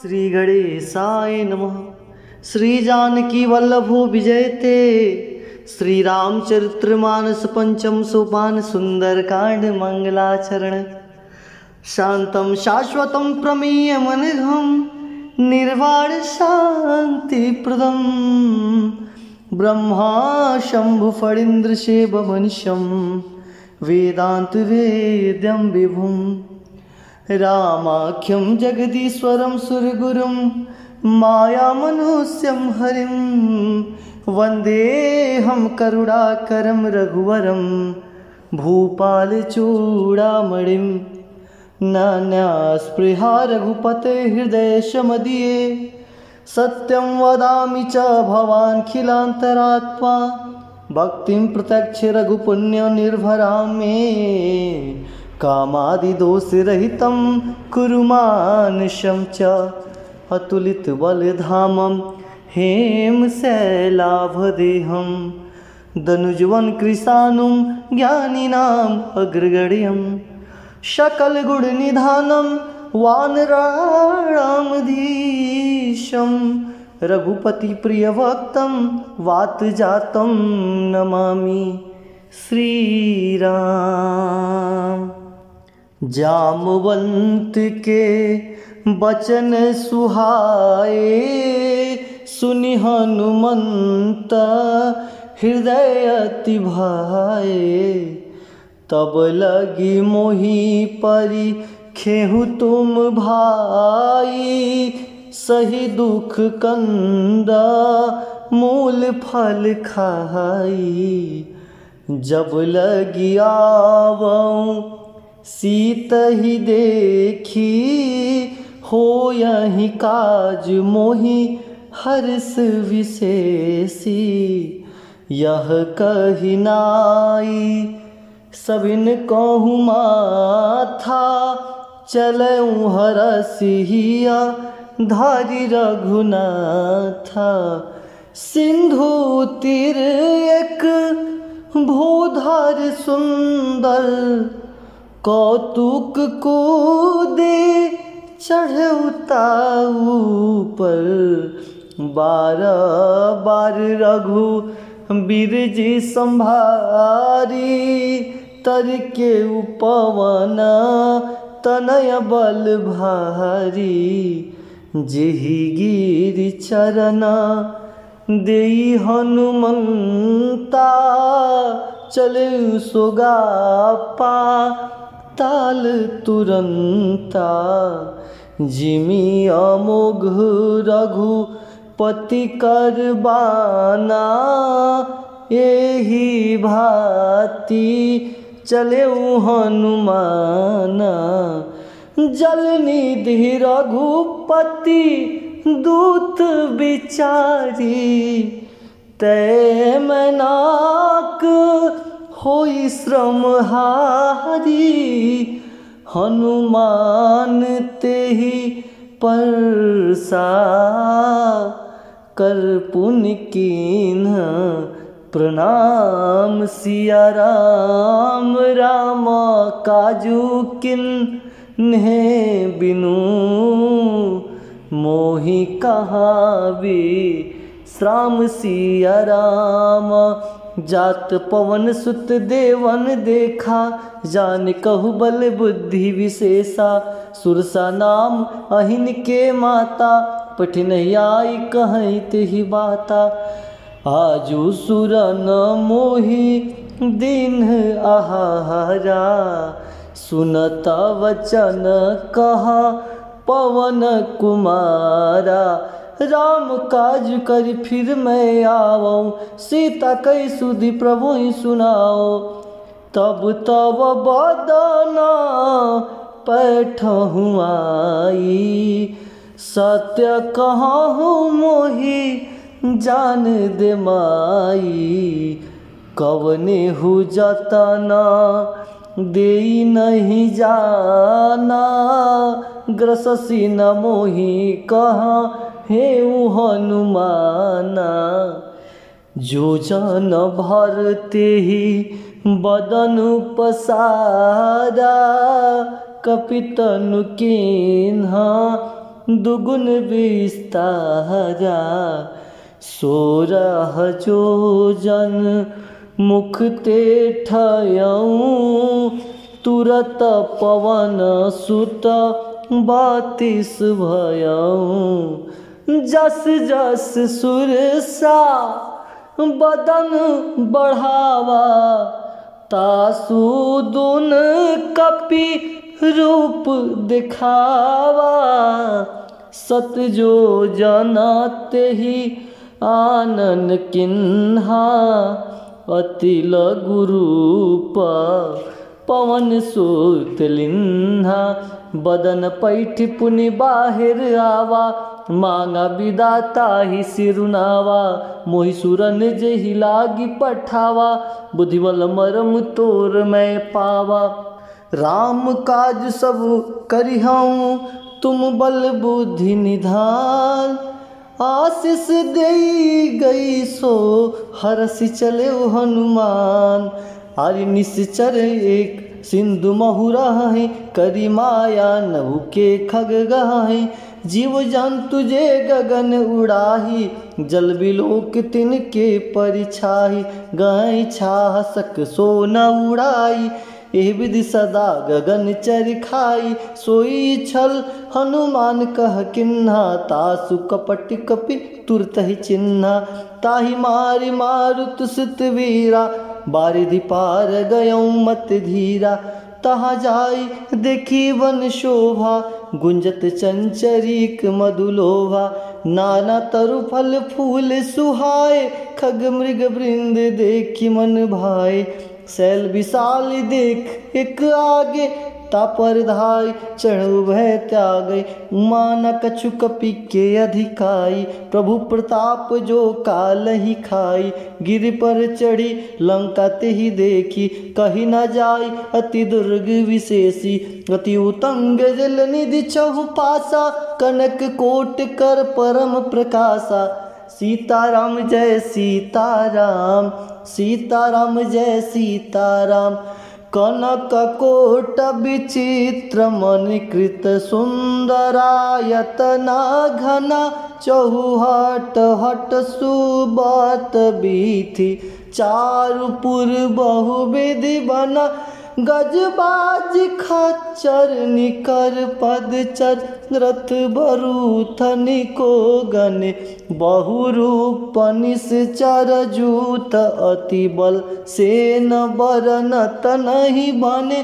श्री गणेशाय नमः। श्री जानकी वल्लभो विजयते। श्री रामचरितमानस पंचम सोपान सुंदरकांड मंगलाचरण। शांतं शाश्वतं प्रमेयमनघं निर्वाण शांतिप्रदं ब्रह्मा शंभु फणीन्द्र सेवमनिशं वेदांत वेद्यं विभुं रामाख्यं जगदीश्वरं सुरगुरुं मायामनुष्यं हरिं वन्देऽहं करुणाकरं रघुवरं भूपालचूडामणिं। नान्यास्पृहा रघुपते हृदयेशमदीये सत्यं वदामि च भवानखिलान्तरात्मा भक्तिं प्रत्यक्ष रघुपुण्यनिर्भरां मे कामादिदोषरहितं कुरु मानसं च अतुलितबलधामं हेमशैलाभदेहं दनुजवन कृशानुं ज्ञानिनाम् अग्रगण्यं सकलगुणनिधानं वानराणामधीशं रघुपतिप्रियभक्तं वातजातं नमामि श्रीराम। जामवंत के बचन सुहाए सुनि हनुमंत हृदय अति भाए। तब लगी मोहि परि खेहु तुम भाई सही दुख कंदा मूल फल खाई। जब लगी आवऊं सीत ही देखी हो यही काज मोहि हर्ष विशेषी। यह कही नाई सबिन कहूँ माथा चलऊँ हरसिया धारी रघुनाथा। सिंधु तीर एक भूधार सुंदर कौतुक कूदे चढ़ ऊपर। बार बार रघु बिरजी संभारी तर के उपवन तनय बल भारी। जेहि गिरि चरना देई हनुमंता चले सोगापा ताल तुरंता। जिमि अमोघ रघुपति करबाना एहि भांति चले हनुमाना। जल निधि रघुपति दूत बिचारी तै मैनाक होई श्रम हारी। हनुमान तेहि परसा कर पुनि कीन्ह प्रणाम। सिया राम राम काजू किन्हे बिनु मोहि कहावे श्राम। सिया राम जात पवन सुत देवन देखा जान कहु बल बुद्धि विशेषा। सुरसा नाम अहिन के माता पठिन आई कहीं तेहि बाता। आजू सुरन मोहि दिन आहारा सुनता वचन कहा पवन कुमारा। राम काज कर फिर मैं आवऊं सीता कई सुधि प्रभु ही सुनाओ। तब तब बदना पैठहु आई सत्य कहूँ मोहि जान दे माई। कवने हु जतना देई नहीं जाना ग्रससी न मोहि कहाँ हे हनुमाना। जो जन भरते ही बदन पसारा कपितनु कीन्हा दुगुन विस्तारा। 16 जोजन मुख ते ठयऊँ, तुरत पवन सुत 32 भयऊँ। जस जस सुरसा बदन बढ़ावा, तासु दुन कपि रूप दिखावा। 7 जोजन तेहि आनन किन्हा, अति लघु रूप पवन सुत लिन्हा। बदन पैठ पुनि बाहिर आवा, मांगा विदाता ही सिरुनावा। मोहि सुरन जेहि लागी पठावा, बुद्धिबल मरम तोर मैं पावा। राम काज सब करिहऊँ, तुम बल बुद्धि निधान। आशीष देई गई सो हरसि चले हनुमान। आर्य निश्चर एक सिंधु महुरा है, करी माया नभु के खग गहाई। जीव जंतु जे गगन उड़ाही, जल बिलोक तिनके परिछाही। गई छाह सक सो न उड़ाई, एह विधि सदा गगन चर खाई। सोई छल हनुमान कह किन्हा, तासु कपट कपि तुरत ही चिन्हा। ताहि मारि मारुत सुत वीरा, बारिधि पार गयऊँ मत धीरा। तहाँ जाई देखी वन शोभा, गुंजत चंचरीक मधुलोभा। नाना तरु फल फूल सुहाए, खग मृग वृंद देखी मन भाए। शैल विशाल देख एक आगे, तापर धाय चढ़ भय त्यागे। उमा न कछु कपि के अधिकाई, प्रभु प्रताप जो काल ही खाई। गिर पर चढ़ी लंका तेहि देखी, कही न जाय अति दुर्ग विशेषी। अति उतंग जल निधि चहुपासा, कनक कोट कर परम प्रकाशा। सीताराम जय सीताराम, सीताराम जय सीताराम। कनक कोट विचित्र मणिकृत सुंदरायतना घना। चहुहट हट सुबत बीथि, चारुपुर बहुविधि बना। गजबाज खच्चर निकर पदचर, रथ बरूथ निको गने। बहुरूप निश्चर जूत, अति बल सेन बरनत नहीं बने।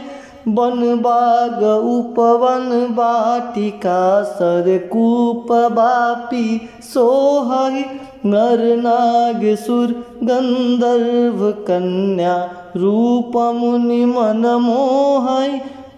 वन बाग उपवन वाटिका, सरकूप बापी सोहहि। नर नाग सुर गंधर्व कन्या, रूप मुनि मन मोहै।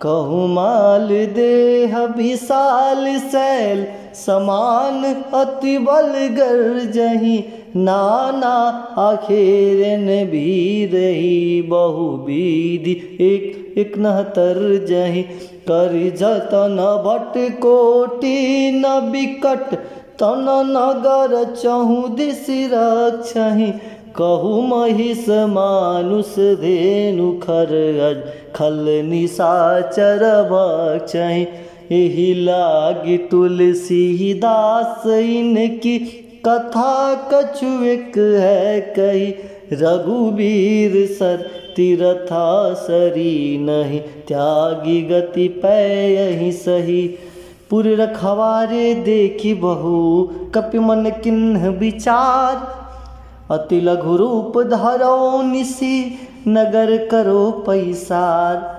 कहु माल देह विशाल शैल, समान अति बल गर्जहि। नाना आखेरन भीरहि, बहु विधि एक एक न तरजहि। कर जतन भट कोटि न बिकट, तन नगर चहु दिस रक्षहि। कहु महिष मानुष धेनु खरगज, खल निशाचर भक्षहि। एहि लागी तुलसीदास इनकी, कथा कछु एक है कही। रघुबीर सर तीरथा सरी नहीं, त्यागी गति पै सही। पुर रखवारे देखी बहु, कपि मन किन्ह विचार। अति लघु रूप धरो निसी, नगर करो पैसार।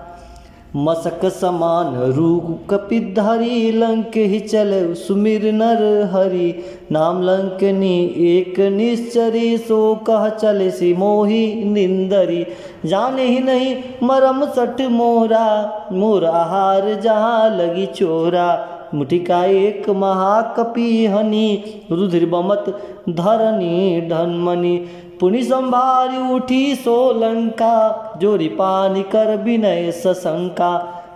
मसक समान रूप कपिधारी, लंक ही चले सुमिर नर हरि। नाम लंकनी एक निश्चरी, सो कह चले सी मोहि निंदरी। जाने ही नहीं मरम सठ मोरा, मोर आहार जहाँ लगी चोरा। मुठिका एक महाकपि हनि, रुधिर बमत धरनी धनमणि। पुनि संभारी उठी सो लंका, जोरी पानी कर विनय सशंका।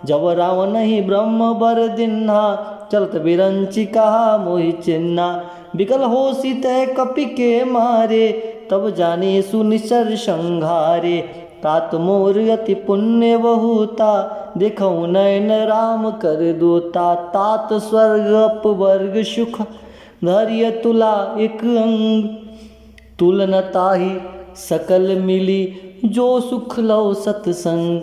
जब रावण ही ब्रह्म बर दिन्हा, चलत बिरंची कहा मोहि चिन्हा। विकल होसी तय कपि के मारे, तब जाने सुनिश्चर संघारे। तात मोर अति पुण्य बहुता, देखऊ नयन राम कर दोता। तात स्वर्ग अपवर्ग सुख, धैर्य तुला एक अंग। तुलन ताहि सकल मिली, जो सुख लो सतसंग।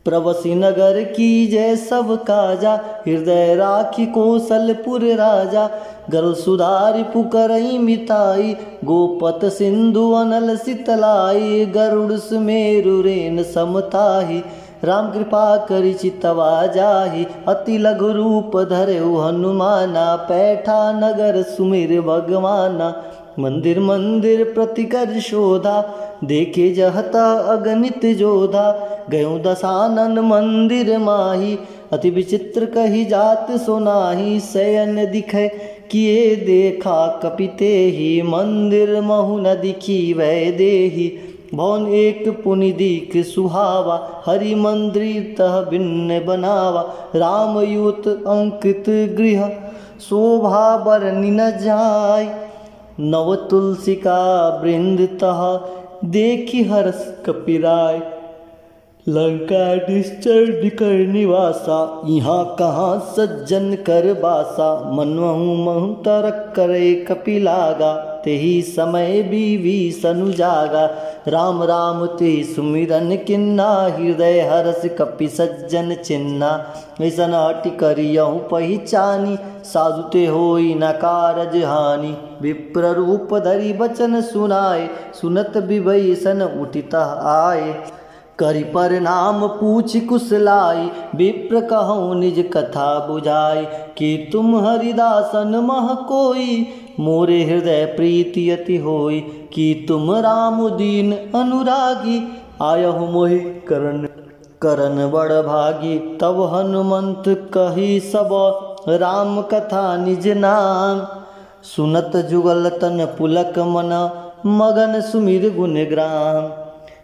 प्रवसी नगर की जय सब काजा, हृदय राखी कौशलपुर राजा। गल सुधारि पुकरई मिताई, गोपत सिंधु अनल सितलाई। गरुड़ सुमेरु रेन समताही, राम कृपा करि चितवा जाहि। अति लघु रूप धरऊ हनुमाना, पैठा नगर सुमिर भगवाना। मंदिर मंदिर प्रतिकर शोधा, देखे जहता अगणित जोधा। गयो दशानन मंदिर माही, अति विचित्र कही जात सुनाही। शयन दिखे किए देखा कपिते ही, मंदिर महु न दिखी वै देही। भवन एक पुनि दीख सुहावा, हरि मंदिर तह भिन्न बनावा। राम यूत अंकित गृह, शोभा बरनि न जाय। नव तुलसी का वृंद तह, देखी हर्ष कपिराय। लंका निश्चर निकर निवासा, यहाँ कहाँ सज्जन कर बासा। मनमहु महु तरक करे कपिलागा, तेहि समय विभीषण जागा। राम राम ते सुमिरन किन्ना, हृदय हरस कपि सज्जन चिन्ना। ऐसन हटि करियहु पहिचानी, साधु ते होई न कारज हानि। विप्र रूप धरि बचन सुनाए, सुनत विभीषण उठित आए। करि प्रणाम पूछि कुशलाई, विप्र कहूँ निज कथा बुझाई। कि तुम हरिदासन मह कोई, मोरे हृदय प्रीति अति होई। कि तुम राम दीन अनुरागी, आयहु मोहि करन बड़ भागी। तब हनुमंत कही सब, राम कथा निज नाम। सुनत जुगल तन पुलक मन, मगन सुमिर गुण ग्राम।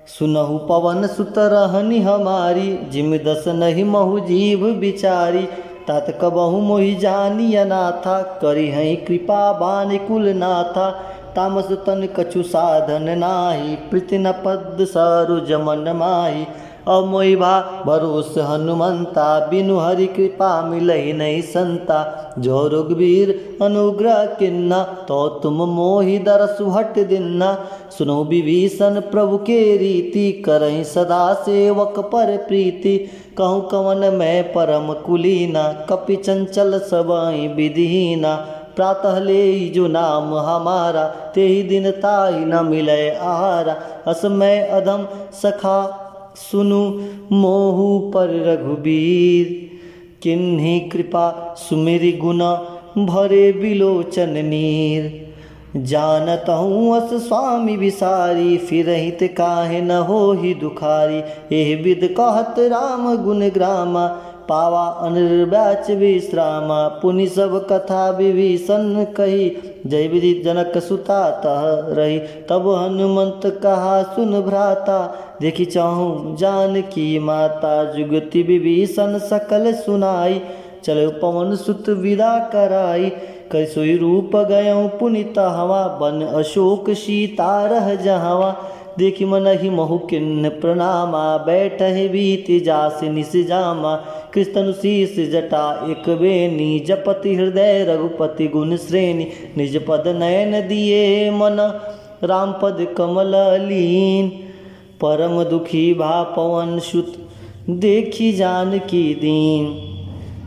सुनहु पवन सुत रहनि हमारी, जिम दस नहीं महु जीव बिचारी। तात कबहु मोहि जानी अनाथा, करी हई कृपा बान कुल नाथा। तामस तन कछु साधन नाही, प्रीति न पद सरोज मन माही। अब मोहि भा भरोस हनुमंता, बिनु हरि कृपा मिलहि नहीं संता। जो रघुवीर अनुग्रह किन्ना, तो तुम मोहि दरसु हट दिन्ना। सुनो विभीषण प्रभु के रीति, करहि सदा सेवक पर प्रीति। कहूँ कवन मैं परम कुलीना, कपि चंचल सबहि विधिहीना। प्रातः ले जो नाम हमारा, तेहि दिन ताहि न मिलै आहारा। असमय अधम सखा सुनु, मोहु पर रघुबीर। किन्हि कृपा सुमिरि गुण, भरे बिलोचन नीर। जानतहूँ अस स्वामी विसारी, फिरहित काहे न होहि दुखारी। एह विद कहत राम गुण ग्रामा, पावा अनिर्वाच विश्रामा। पुनि सब कथा विभीषण कही, जय विधि जनक सुता तह रही। तब हनुमंत कहा सुन भ्राता, देखी चाहूँ जानकी माता। जुगति विभीषण सकल सुनाई, चलो पवन सुत विदा कराई। कर सोई रूप गयों पुनित हवा, बन अशोक सीता रह जहवा। देखी मन ही महु किन्न प्रणामा, बैठे बीति जास निस जामा। कृष्ण शीस जटा एक बेनी, जपति हृदय रघुपति गुण श्रेणी। निज पद नयन दिए मन, राम पद कमल लीन। परम दुखी भा पवन सुत, देखी जानकी दीन।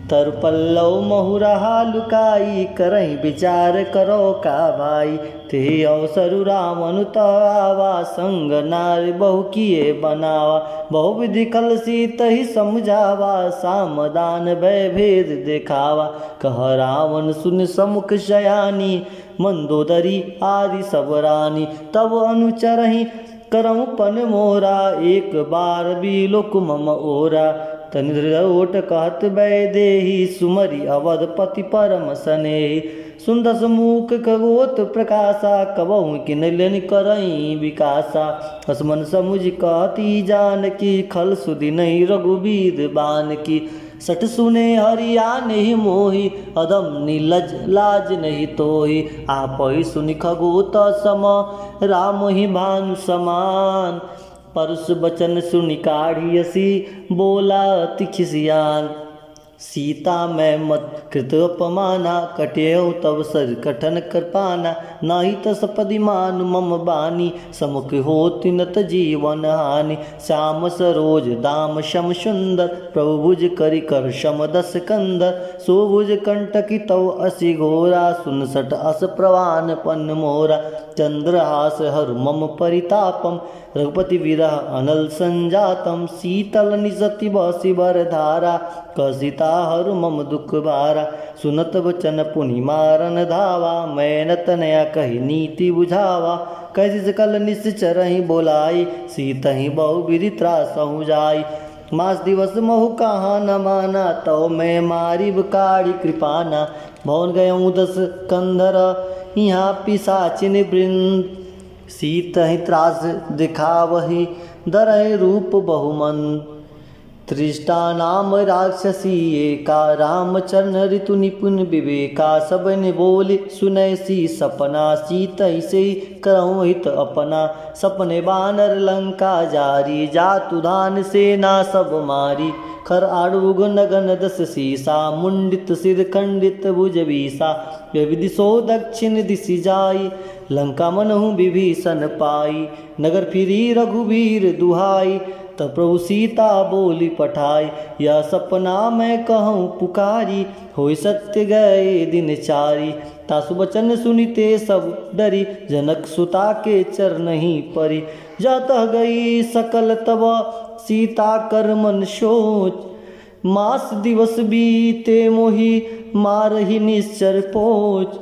तर पल्लव महुरहा लुकाई, करहि विचार करो का भाई। ते अवसर रावण तवा, संग नार बहु किए बनावा। बहु विधि कलसी तहि समझावा, सामदान भय भेद देखावा। कह रावण सुन समुख शयानी, मंदोदरी आदि सब रानी। तब अनुचरहि करऊँ पन मोरा, एक बार बिलोक मम ओरा। तनिद्रोट कहत वैदेही, सुमरि अवधपति परम सनेही। सुंदस मूक खगोत प्रकाशा, कबहु किनलन करई विकासा। हसमन समुझ कहती जानकी, खल सुधि नहीं रघुबीर बान की। सठ सुने हरिया नहीं मोही, अदम नीलज लाज नहीं तोही। आपहि सुनि खगोत सम, राम ही भानु समान। परुष बचन सुनि काढ़ी असी बोला अति खिसियान। सीता मैं मत कृत अपमाना कटेऊ तब सर कठन कर पाना। नाही तसपदि मान मम बानी समुख होति नत जीवन हानि। श्याम सरोज दाम शम सुंदर प्रभु भुज करि कर शम दस कंदर। सोभुज कंटकी तव असी घोरा सुनसठ अस प्रवान पन्न मोरा। चंद्रहास हर मम परितापम रघुपति विरह अनल संजातम। शीतल निसति बसी बर धारा कसिता हर मम दुख भारा। सुनत वचन पुनि मारन धावा मैं न तनया कही नीति बुझावा। कैसी सकल निश्चरहि बोलाई सीतहि बहु विधि त्रासहु जाई। मास दिवस महु कहा न माना तव मैं मारी काढ़ी कृपाना। भवन गयऊँ दस कंधर यहाँ पिशाचिन वृंद। सीतहि त्रास दिखावहि दरहि रूप बहुमंद। त्रिष्टा नाम राक्षसी एका रामचरण ऋतु निपुण विवेका। सब ने बोले सुनैसी सपना सीतहि से करऊँ हित अपना। सपने बानर लंका जारी जातु धान सेना सब मारी। खर आड़ूग नगन दस सीसा मुंडित सिर खंडित भुज बीसा। विधि सो दक्षिण दिशि जाई लंका मनहु विभीषण पाई। नगर फिरी रघुवीर दुहाई तब प्रभु सीता बोली पठाई। यह सपना मैं कहूँ पुकारी होई सत्य गए दिन चारी। तासु बचन सुनिते सब डरी जनक सुता के चरनहि परी। जातः गई सकल तब सीता कर मन सोच। मास दिवस बीते मोहि मारहि निश्चर पोच।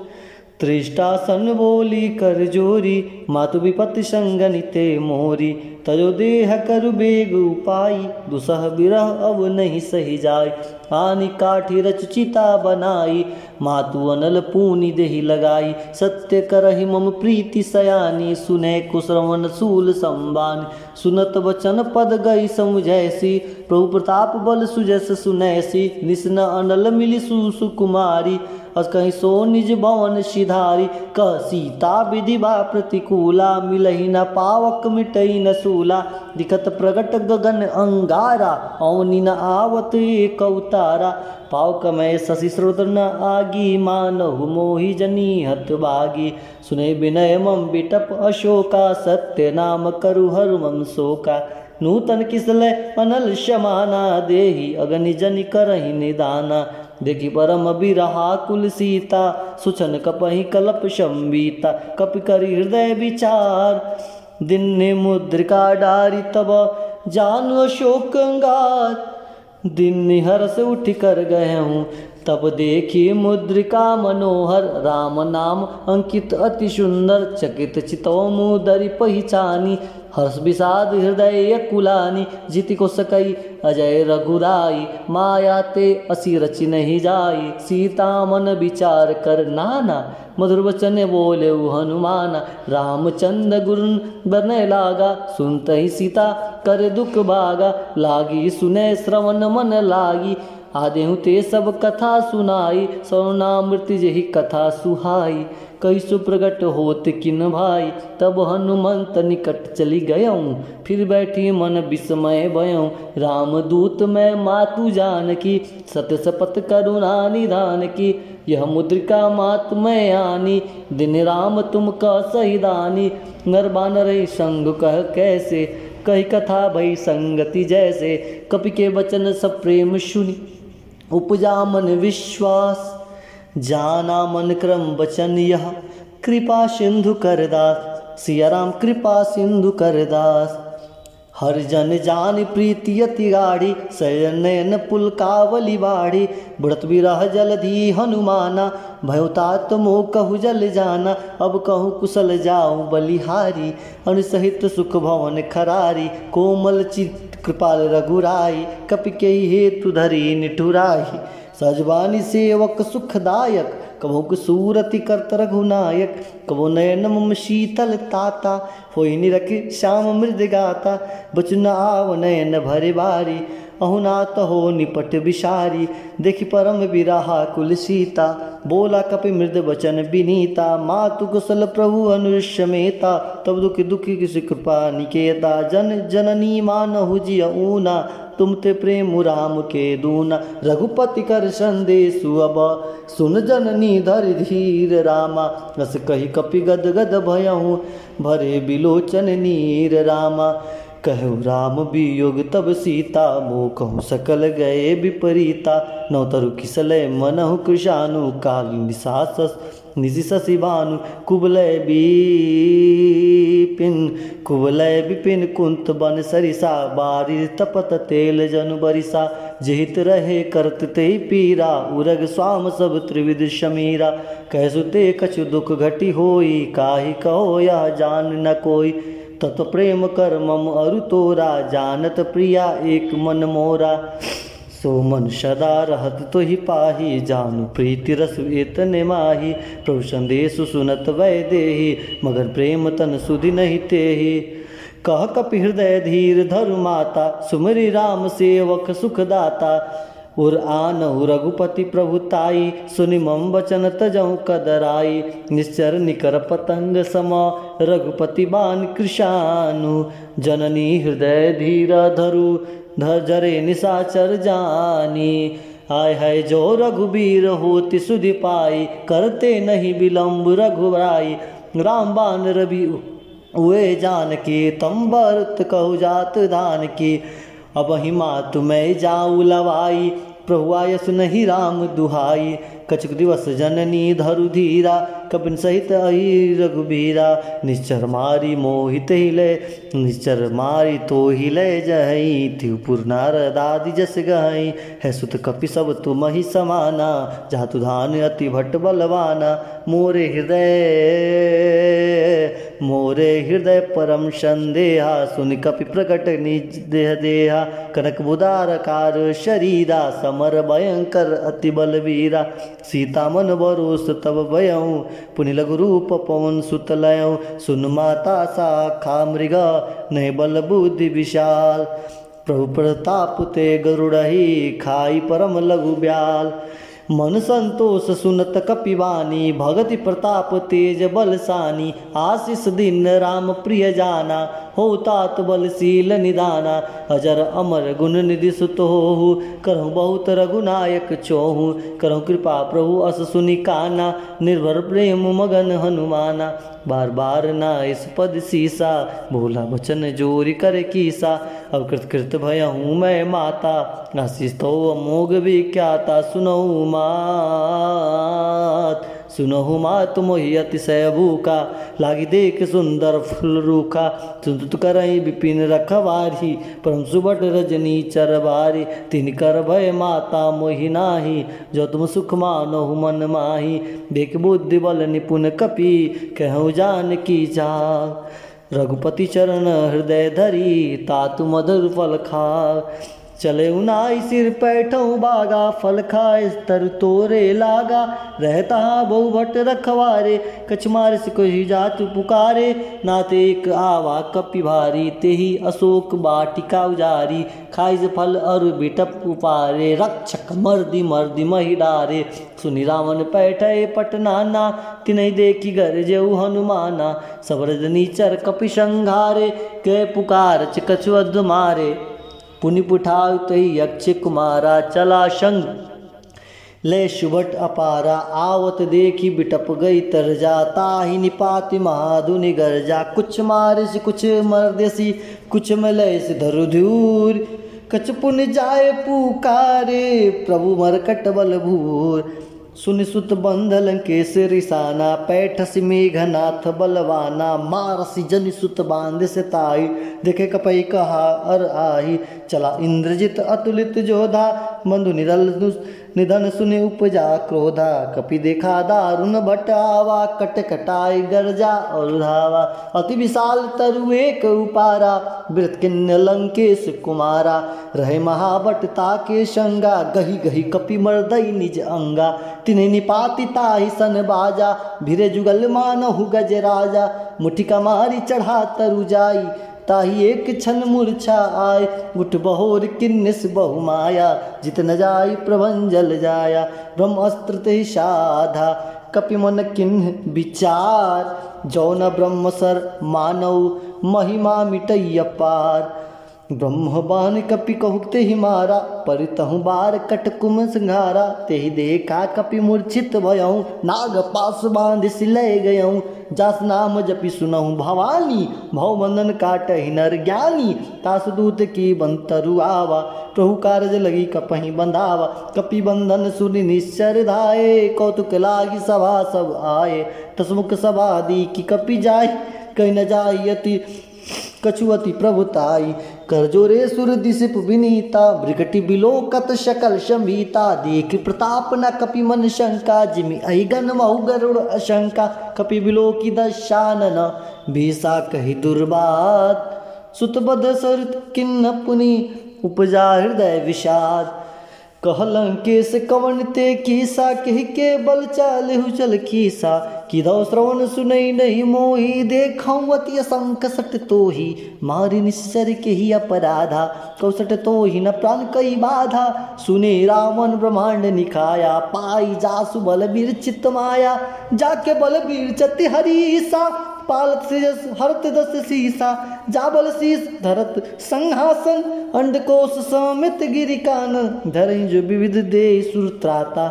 त्रिष्टा सन बोली कर जोरी मातु विपत्ति संगनिते मोरी। तजो देह करु बेग उपाई दुसह बिरह अब नहीं सही जाय। आनि काठी रच चिता बनाई मातु अनल पूनि देहि लगाई। सत्य करहि मम प्रीति सयानी सुने कुश्रवण सूल संबानी। सुनत वचन पद गई समुझैसी प्रभु प्रताप बल सुजस सुनैसी। निस्न अनल मिली सुकुमारी अस कहीं सो निज भवन सिधारी। कह सीता विधि बा प्रतिकूला मिलहि न पावक मिटई न सूला। दिखत प्रगट गगन अंगारा अवनि न आवत एक अवतारा। पावक में शशि स्रोत न आगी मानहु मोहि जनी हत भागी। सुने विनय मम बिटप अशोका सत्य नाम करु हर मम शोका। नूतन किसले अनल शमाना देहि अगनि जनि करहि निदाना। देखी परम बिरहा कुल सीता सुचन कपहि कलप शंबीता। कपि करि हृदय विचार दिन ने मुद्रिका डारी तब जानु अशोक अंगार। दिन हर्ष उठ कर गए हूँ तब देखी मुद्रिका मनोहर। राम नाम अंकित अति सुंदर चकित चितौ मुदरि पहिचानी। हर्ष विषाद हृदय कुलानी जीति को सकई अजय रघुराई। माया ते असी रचि नहीं जाई सीता मन विचार कर नाना। मधुर वचन बोले हनुमाना रामचंद्र गुरुन बरने लागा। सुनते ही सीता कर दुख भागा लागी सुने श्रवण मन लागी। आदेहु ते सब कथा सुनाई सौनामृत जही कथा सुहाई। कैसु प्रगट होत किन भाई तब हनुमंत निकट चली गयऊँ। फिर बैठी मन विस्मय भयऊँ रामदूत मैं मातु जानकी। सत्य शपथ करुणा निधान की यह मुद्रिका मात मैं आनी। दिन राम तुम कह सहिदानी नर बानर संग कह कैसे। कही कथा भई संगति जैसे कपि के वचन सब प्रेम सुनी। उपजा मन विश्वास जाना मन क्रम वचन यह। कृपा सिंधु करदास सिया राम कृपा सिंधु करदास। हर जन जान प्रीति अति गाढ़ी शयनयन पुलकावली बाढ़ी। बुढ़त बिरह जलधि हनुमाना भयउतात मोह कहु जल जाना। अब कहूँ कुशल जाऊँ बलिहारी अनुसहित सुख भवन खरारी। कोमल चित कृपाल रघुराई कपि के हेतु धरी निठुराई। सजवानी सेवक सुखदायक कबहुक सूरति करत रघुनायक। कबो नयन मम शीतल ताता होई निरख श्याम मृद गाता। बचन आव नयन भरे बारी अहुनात हो निपट विषारी। देखि परम विराहा कुल सीता, बोला कपि मृद वचन विनीता। मातु कुशल प्रभु अनुष्यमेता, तब दुखी दुखी किसी कृपा निकेता। जन जननी मानहु जिय ऊना, तुम ते प्रेम राम के दूना। रघुपति कर संदेशु अब, सुन जननी धरि धीर रामा। रस कही कपि गद गद भयहु, भरे बिलोचन नीर रामा। कहु राम वियोग तब सीता, मोह कहूँ सकल गए विपरीता। नवतरु किसलय मनहु कृशानु, काली निशि शशि भानु। कुबलय विपिन कुंत बन सरिसा, बारी तपत तेल जनु बरिसा। जेहित रहे करत ते पीरा, उरग स्वाम सब त्रिविध शमीरा। कहसुते कछु दुख घटी होई, काहि कहो यह जान न कोई। तत प्रेम कर मम अरु तोरा, जानत प्रिया एक मन मोरा। सो मन सदा रहत तो ही पाही, जानु प्रीति रस एतने माही। प्रभु संदेशु सुनत वै देही, मगर प्रेम तन सुधि नहीं तेही। कह कपि हृदय धीर धरु माता, सुमरि राम सेवक सुखदाता। उर आनहु रघुपति प्रभुताई, सुनि मम वचन तजहु कदराई। निश्चर निकर पतंग सम, रघुपति बान कृशानु। जननी हृदय धीर धरु, धरे निशाचर जानी। आय है जो रघुबीर होति सुधि पाई, करते नहीं विलम्ब रघुराई। राम बान रवि उए जान की, तम भरत कहु जात धान की। अब ही मातु मैं जाऊ लवाई, प्रभु आयस नहीं राम दुहाई। कछुक दिवस जननी धरु धीरा, कपिन सहित अहि रघुबीरा। निश्चर मारी मोहित हिले, निश्चर मारी तो हिले जहई। त्रिपुर नारद आदि जस गहई, है सुत कपि सब तुम ही समाना। जातु धान अति भट्ट बलवाना, मोरे हृदय परम संदेहा। सुनि कपि प्रकट निज देह देहा, कनक बुदारकार शरीरा। समर भयंकर अति बलवीरा, सीता मन भरोस तब भयऊँ। पुनि लघु रूप पवन सुत लयऊँ, सुन माता शाखा मृगा। नहीं बल बुद्धि विशाल, प्रभु प्रताप ते गरुड़हि। खाई परम लघु ब्याल, मन संतोष सुनत कपिवानी। भगति प्रताप तेज बलसानी, आशीष दिन राम प्रिय जाना। हो तात बलशील निदाना, अजर अमर गुण निधि सुत होहु। करहु बहुत रघुनायक चोहु, करहु कृपा प्रभु अस सुनि काना। निर्भर प्रेम मगन हनुमाना, बार बार नाइस पद सीसा। बोला वचन जोरी कर कीसा, अब कृत कृत भयहूँ मैं माता। आशीष तो अमोघ विख्याता, सुनहु मात मोहि अतिशय भूखा। लागी देख सुंदर फूल रूखा, सुनत करई विपिन रखवारी। परम सुबट रजनी चरबारी, तिन कर भय माता मोहि नाही। जो तुम सुख मानहु मन माही, देख बुद्धि बल निपुण कपि। कहूँ जान की जाग, रघुपति चरण हृदय धरी। तातु मधुर फल खा, चले उनाई सिर पैठऊ बागा। फल खाए तर तोरे लागा, रहता बहु भट्ट रखवारे। कछ मार से कोई जातु पुकारे, नाते एक आवा कपि भारी। तेही अशोक बाटिका उजारी, खाइज फल अरु बिटप उपारे। रक्षक मर्दी मर्दी महि डारे, सुनि रावण पैठे पटनाना। तिनहि देखी गरजेउ हनुमाना, सब रजनीचर कपि संघारे। के पुकार कछु अध मारे, पुनि पुठाउ तही यक्ष कुमारा। चला संग ले शुभट अपारा, आवत देखी बिटप गई तरजा। ताहि निपाति महाधुनि गर्जा, कुछ मारिस कुछ मर्देसी। कुछ मलैस धरु धूर, कछ पुनि जाय पुकारे। प्रभु मरकट बल भूर, सुनि सुत बंधल केस रिसाना। पैठसि मेघनाथ बलवाना, मारसि जनि सुत बांध से ताई। देखे कपई कहा अर आही, चला इंद्रजित अतुलित जोधा। बंधु निधन सुनि उपजा क्रोधा। कपि देखा दारुण बटावा, कट कटाई गर्जा और धावा। अति विशाल तरु एक उपारा, वृत किन्न लंकेश कुमारा। रहे महाबट ताके संगा, गही गही कपि मर्दई निज अंगा। तिन्हि निपाति ताहि सन बाजा, भिरे जुगल मानहु गज राजा। मुठिका मारी चढ़ा तरु जाई, ताही एक क्षण मूर्छा आय। उठ बहोर किन्निस बहु माया, जित न जाय प्रभंजल जाया। ब्रह्मास्त्र ते साधा, कपि मन किन्ह विचार। जो न ब्रह्म सर मानव, महिमा मिटैय पार। ब्रह्मबान कपि कहुते ही मारा, परितहु बार कटकुम संघारा। तेहि देखा कपि मूर्छित भयऊँ, नाग पास बांध सिलय गयऊँ। जास नाम जपि सुनहु भवानी, भवबंधन काटहि नर ज्ञानी। तास दूत की बंतरु आवा, प्रभु कारज लगी कपहि बंधावा। कपि बंधन सुनि निश्चर धाये, कौतुक लागी सभा सब आए। तसमुख सभा दी की कपि जाय, कहि न जायति कछुअति प्रभुताई। कर जोरे सुर दिसिप विनीता, ब्रिकटि बिलोकत शकल शंभीता। देख प्रताप न कपि मन शंका, जिमि अहिगन महु गरुड़ अशंका। कपि बिलोकी दशानन, भीषा कहि दुर्बात। सुतबद सरित किन्न पुनि, उपजा हृदय विषाद। कह लंकेश कवन ते कीसा, कहि के बल चालेहु चल कीसा। किधौ श्रवण सुनई नहीं मोही, देखऊँ अति असंक सट तोही। मारि निश्चर केहि अपराधा, कौसट तोहि न प्राण कई बाधा। सुने रावण ब्रह्मांड निकाया, पाई जासु बल बीर चित्त माया। जाके बल बीर चति हरीसा, पालत सिरस हरत दस सीसा। जाबल शीस धरत संहासन, अंडकोश समित गिरि कानन। धरई जो विविध दे सुर त्राता,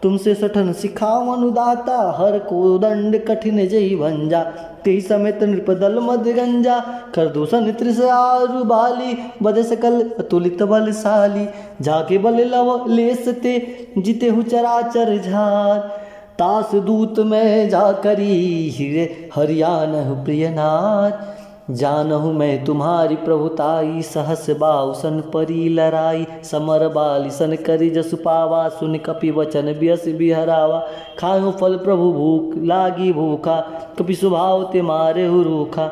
तुमसे सठन सिखावन उदाता। हर को दंड कठिन जई भंजा, तेहि समेत नृपदल मद गंजा। कर दूषण त्रिसारु बाली, बद सकल अतुलित बलशाली। जाके बल लव लेसते, जितेहु चराचर झार। तास दूत में जा करी, हिरे हरियानहु प्रियनाथ। जानहु मैं तुम्हारी प्रभुताई, सहस बाहुसन परी लराई। समर बाली सन करी जसु पावा, सुन कपि वचन बियस बिहरावा। खायो फल प्रभु भूख लागी भूखा, कपि स्वभाव ते मारे हु रूखा।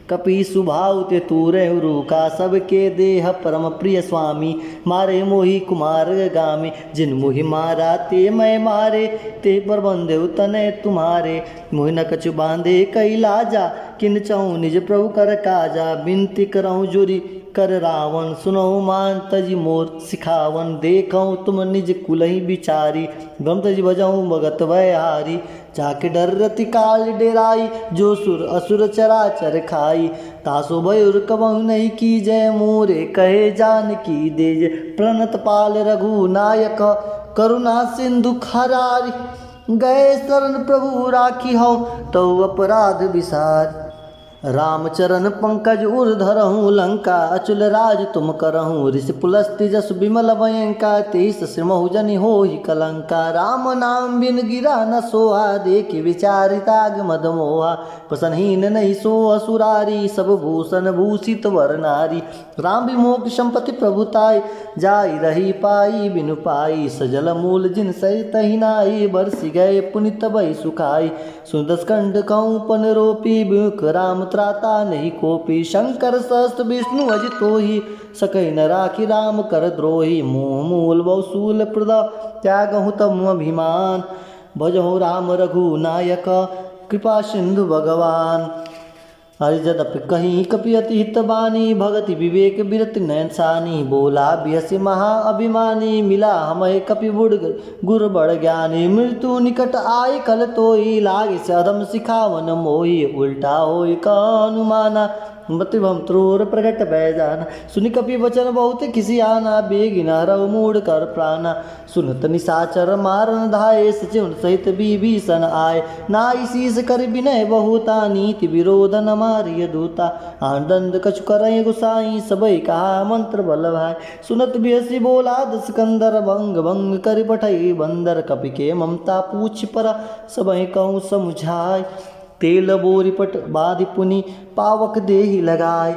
कपि सुभाव ते तूरे रूखा, सबके देह परम प्रिय स्वामी। मारे मोहि कुमार गामी, जिन मोहि मारा ते मैं मारे। ते पर बंधे तने तुम्हारे, मोहि न कछु बांधे कई लाजा। किन चाहूँ निज प्रभु कर काजा, बिनती करऊँ जुरी कर रावण। सुनऊ मान तजी मोर सिखावन, देखऊँ तुम निज कुलहि बिचारी। ब्रह्म तजी बजाऊँ भगत भयहारी, जाके डर रति काल डेराई। जो सुर असुर चराचर खाई, तासो भयुर कबहु नहीं की जय। मोरे कहे जानकी देज, प्रणत पाल रघु नायक। करुणा सिंधु खरारी, गए शरण प्रभु राखी हो। तो अपराध विसार, रामचरण पंकज उर धरहूँ लंका। अचुल राज तुम करहूँ, ऋषि पुलस्त्य जस विमल भयंका। तेईस श्रीमहु जनि होहि कलंका, राम नाम बिन गिरा न सोहा। देखि विचारिताग मद मोहा, प्रसन्नहीन नहीं सो असुरारी। सब भूषण भूषित वर नारी, राम विमोख संपत्ति प्रभुताई। जाई रही पाई बिनु पाई, सजल मूल जिन सहित ही नाई। बरसि गए पुनित भई सुखाई, सुदस कंड कऊँ पन रोपी। बिमुख राम त्राता नहीं कोपी, शंकर सहस्त्र विष्णु अजितोहि। सकई न राखी राम कर द्रोही, मोह मूल बहुसूल प्रदा। त्यागहु तम अभिमान, भजहु राम रघु नायक। कृपा सिंधु भगवान, हरिजदपि कहीं कपि अति हित बानी। भगति विवेक बिरति नयन सानी, बोला बियसि महा अभिमानी। मिला हमें कपि बुढ़ गुर बड़ ज्ञानी। मृत्यु निकट आय कल तोई, लागे से अधम सिखावन मोही। उल्टा होई का अनुमाना, मतिभम त्रोर प्रगट भय जाना। सुनि कपि वचन बहुत किसी आना, बेगिन हरऊ मूढ़ कर प्राणा। सुनत निशाचर मारन धाये, सचिव सहित विभीषण आए। नाई शीस कर विनय बहुता, नीति विरोध न मारिय दूता। आनंद कछु करय गुसाई, सबई कहा मंत्र बल भाई। सुनत बिहसी बोला दस कंदर, भंग भंग कर पठई बंदर। कपि के ममता पूछ पर, सबई कहूँ समुझाय। तेल बोरी पट बाधि पुनि, पावक देहि लगाए।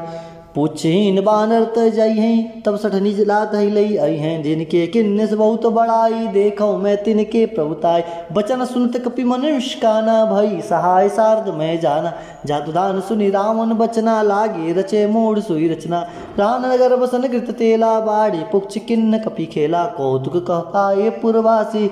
पूछहीन बानर त जई हैं, तब सठ निज लात ही लई आई हैं। जिनके किन्नस बहुत बड़ाई, देखो मैं तिनके प्रभुताई। बचन सुनत कपि मनुष्य काना, भई सहाय सारद में जाना। जातु दान सुनि रावण बचना, लागे रचे मोड़ सुई रचना। रान नगर बसन कृत तेला, बाड़ी पुक्ष किन्न कपि खेला। कौतुक कहाए पुरवासी,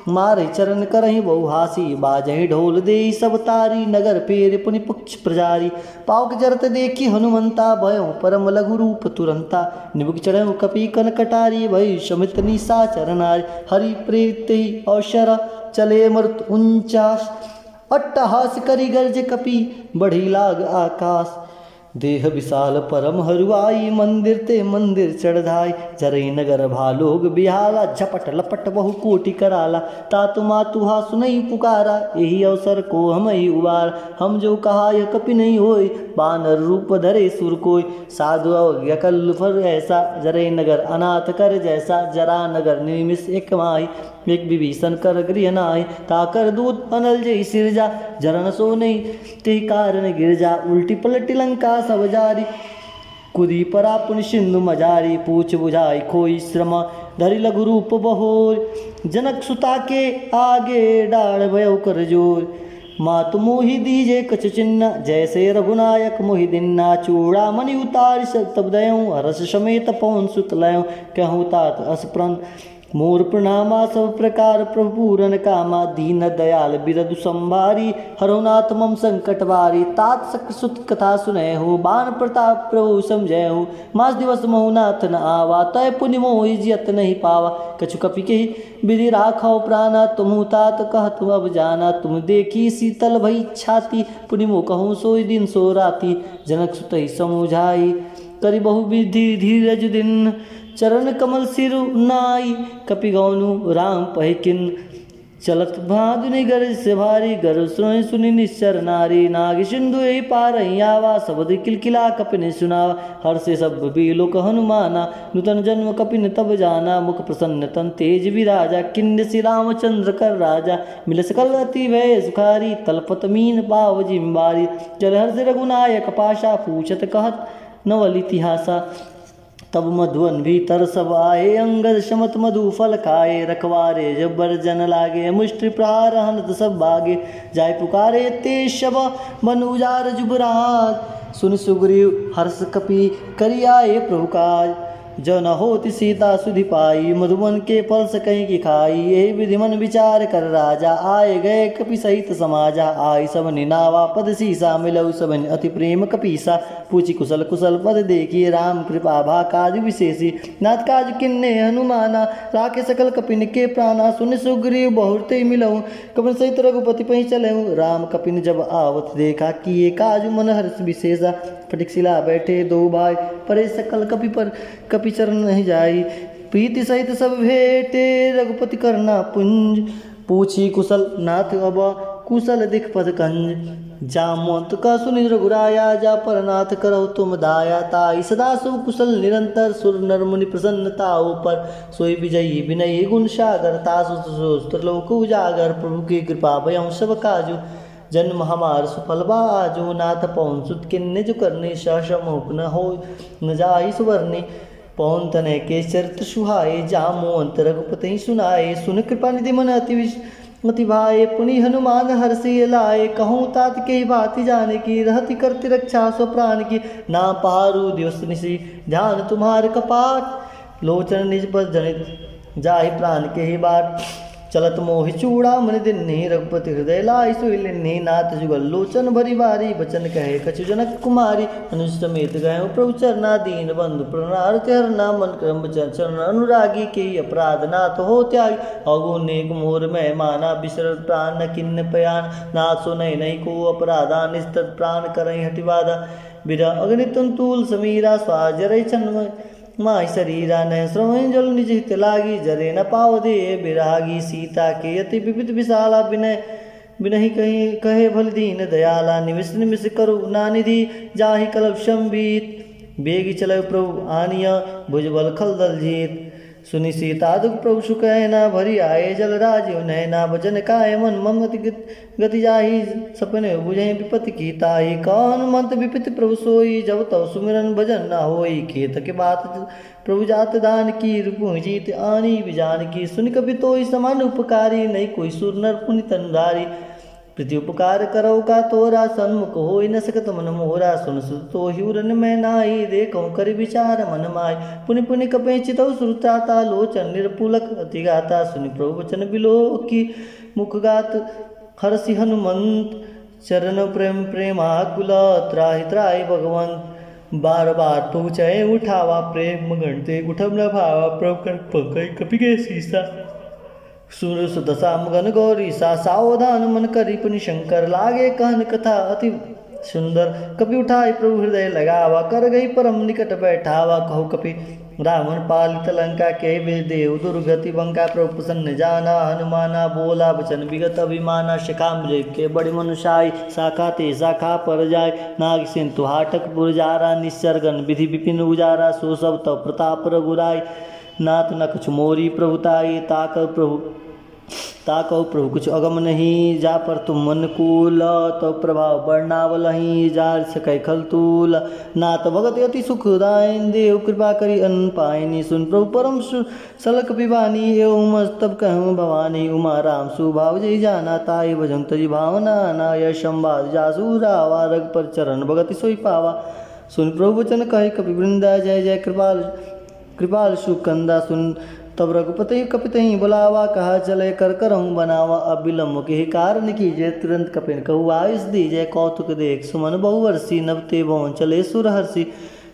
मारे चरण करही बहु हासी बाजहि ढोल देई सब तारी नगर फेर पुनि पुक्ष प्रजारी पावक जरत देखी हनुमंता भयो परम लघु रूप तुरंता निबुक चढ़ऊ कपि कन कटारी भई शमित निशाचर नारी हरि प्रेरित ही अवसर चले मरुत उंचास अट्टहास करी गर्ज कपि बढ़ी लाग आकाश देह विशाल परम हरुआई मंदिर ते मंदिर चढ़ाई जरई नगर भालोग बिहाला झपट लपट बहु कोटि कराला तातु मातुहा सुनई पुकारा यही अवसर को हम ही उबार हम जो कहा यह कपि नहीं होय बानर रूप धरे सुर कोय साधु अवज्ञकल फर ऐसा जरई नगर अनाथ कर जैसा जरा नगर निमिष एक माही एक विभीषण कर गृह नाय ताकर दूत अनल जय सिरजा जरन सो नहीं ते कारण गिरजा उल्टी पलटी लंका सब जारी कुदी परा पुनि सिंधु मजारी पूछ बुझाई खोई श्रम धरि लघु रूप बहोर जनक सुता के आगे डाढ़ भयो कर जोर मातु मोहि दीजे कछ चिन्ह जैसे रघुनायक मोहि दिन्ना चूड़ा मणि उतार तब दयऊँ हरस समेत पवन सुत लयऊँ कहूँ तात अस्प्रन मोर प्रणामा सब प्रकार प्रभु पूरन कामा दीन दयाल बिरदु संभारी हरनाथ मम संकट वारी तात सक सुत कथा सुनय हो बान प्रताप प्रभु समझय हो मास दिवस मोहनाथ न आवा तय पुनि मोहि जियत नहीं पावा कछु कपि के विधि राखो प्राणा तुम तात कहत अब जाना तुम देखी शीतल भई छाती पुनि मो कहूँ सोई दिन सो राती जनक सुत समुझाई करी बहु विधि धीरज दिन चरण कमल सिरु नाई कपि गौनु राम पहिकिन चलत भादुनि गरज से भारी गरज सुनि सुनि निश्चर नारी नाग सिंधु यही पार आवा शब्द किलकिला कपिन सुनावा हर से सब बीलोक हनुमाना नूतन जन्म कपिन तब जाना मुख प्रसन्न तन तेज विराजा किन्द श्री रामचंद्र कर राजा मिल सकल अति भय सुखारी तलपत मीन पाव जिम्बारी चल हर से रघुनायक पाशा पूछत कहत नवल इतिहासा तब मधुवन भीतर सब आए अंगद शमत मधु फल खाए रखवारे जबर जन लागे मुष्टि प्रहार हनत सब भागे जाय पुकारे ते शब मनुजार जुबराज सुन सुग्रीव हर्ष कपि करियाए प्रभु काज जो न होति सीता सुधि पाई मधुबन के फल सकहीं की खाई यही विधि मन विचार कर राजा आए गए कपि सहित समाजा आई सब निनावा पद सीसा मिलऊ सब अति प्रेम कपीसा पूछी कुशल कुशल पद देखी राम कृपा भा काज विशेषी नाथ काज किन्ने हनुमाना राखे सकल कपिन के प्राणा सुन सुग्रीव बहुते मिलऊ कपिन सहित रघुपति पही चलऊ राम कपिन जब आवत देखा किए काज मन हर्ष विशेषा फटिकशिला बैठे दो भाई परे सकल कपि पर कपि चरण नहीं जाई प्रीति सहित सब भेटे रघुपति करना पुंज पूछी कुशल नाथ अब कुशल दिख पद कंज जामोत का सुनि रघुराया जा पर नाथ करहु तुम दाया ताई सदा शुभ कुशल निरंतर सुर नर मुनि प्रसन्नता ऊपर सोई विजयी विनयी गुण सागर तासु लोक उजागर प्रभु की कृपा भयं सब काजु जन्म हमार सुफल बाजो नाथ पवन सुत किन्ने जो करने सहस मोह न हो न जाई सुवर्णी पवन तनय के चरित्र सुहाए जामो अंत रघुपति सुनाए सुन कृपा निधि मन अति भाए पुनि हनुमान हर्षि लाए कहूँ तात के भांति जाने की रहति करती रक्षा सो प्राण की ना पारू दिवस निशी ध्यान तुम्हारे कपाट लोचन निज पर जनित जाहि प्राण के ही बाट चलत मोहि चूड़ा मन दिन्हि रघुपति हृदय लाई सुलिन्हि नाथ जुगल लोचन भरी बारी बचन कहे कछु जनक कुमारी अनुज समेत गए प्रभु चरना दीन बंधु प्रणारत हरना मन क्रम चरण अनुरागी के अपराध नाथ हो त्याग अगुने मोर में माना बिसर प्राण न किन्न पयान नाथ सो नहीं को अपराधा निस्तत प्राण करई हटिवादा बिरा अग्नि तुल समीरा स्वाजरई चन्मय माई शरीरा न श्रवण जल निज हित लागी जरे न पाव दे बिरागी सीता के अति विविध विशाला विनय बिनहि कहीं कहे भल दीन दयाला निमिष निमिष करु नानिधि जाहि कलप संबीत बेगी चल प्रभु आनिया भुजबल खल दल जीत सुनि सीता दुख प्रभु सुख न भरी आए जल राजीव नैना भजन काय मन मम गति जाहि सपने बुझे विपत्ति की ताई कौन मंत विपित प्रभु सोई जब तव सुमिरन भजन न होई खेत के बात प्रभु जात दान की रूप जीत आनी बिजान की सुन कभी तो समान उपकारी नहीं कोई सुर नर पुनि तनुधारी प्रीति उपकार करो का तोरा, सन्मुख हो न सकत मन मोरा। सुन सुत तो हिउरन में नाई, देखो कर विचार मन माय। पुनि पुनि कपे चितौ श्रुताता, लोचन निर्पुलक अति गाता। सुनि प्रभु वचन बिलो की, मुख गात हरसि हनुमंत। चरण प्रेम प्रेमाकुल, त्राहि त्राहि भगवंत। बार बार पहुँचे उठावा, प्रेम गणते उठम न भावा। प्रभु कर पकड़ कपि के सीसा, सुर सुदशा मगन गौरी सा। सावधान मन करी पुनि शंकर, लागे कहन कथा अति सुंदर। कपि उठाई प्रभु हृदय लगावा, कर गई परम निकट बैठावा। कहो कपि रावण पालित लंका, के वे देव दुर्गति बंका। प्रभु प्रसन्न जाना हनुमाना, बोला वचन विगत अभिमाना। शिखामृग के बड़े मनुषाई, शाखा ते शाखा पर जाय। नाग सिंधु हाटक पुरजारा, निसर्गन विधि विपिन उजारा। सो सब तब प्रताप रघुराई, नाथ न कुछ मोरी प्रभुताई। ताकौ प्रभु कुछ अगम नहीं, जा पर तुम मन कूल। तो प्रभाव वर्णावलही, जार सकै खल तूल। नाथ भगत अति सुखदायन, देव कृपा करी अन पायनी। सुन प्रभु परम सलक पिबानी, एवं मस्तब कहूँ भवानी। उमा राम सुभाव जय जाना, ताई भजन तजी भावना ना। यह संवाद जासु रावा, रग पर चरण भगति सोई पावा। सुन प्रभु वचन कहे कपि वृंदा, जय जय कृपाल सुकंदा। सुन तब रघुपति कपितहि बुलावा, कहा चले कर करहूँ बनावा। अब विलम्ब के कारण कीजिए, तुरंत कपिन कहु आयुष दीजिए। कौतुक देख सुमन बहुवर्षी, नवते भवन चले सुरहर्षि।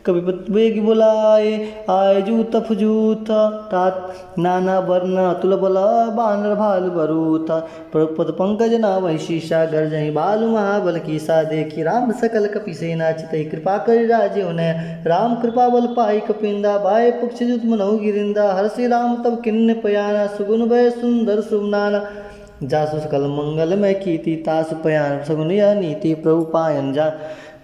कपिपति बेग बुलाए, आय जूत फजूत। तात नाना वर्ण तुल बल, बानर भाल बरूथ। पद पंकज नावहि शीशा, गर्जहि भालु महाबल कीसा। देखी राम सकल कपि सेना, चितहि कृपा करि राजेउ नय। राम कृपा बल पाई कपिंदा, बाय पक्ष जुत मनहु गिरिंदा। हर्षि राम तब किन्न पयाना, सुगुन भय सुंदर सुमनाना। जासु सकल मंगल में कीति, तासु पयान सगुन यह नीति। प्रभु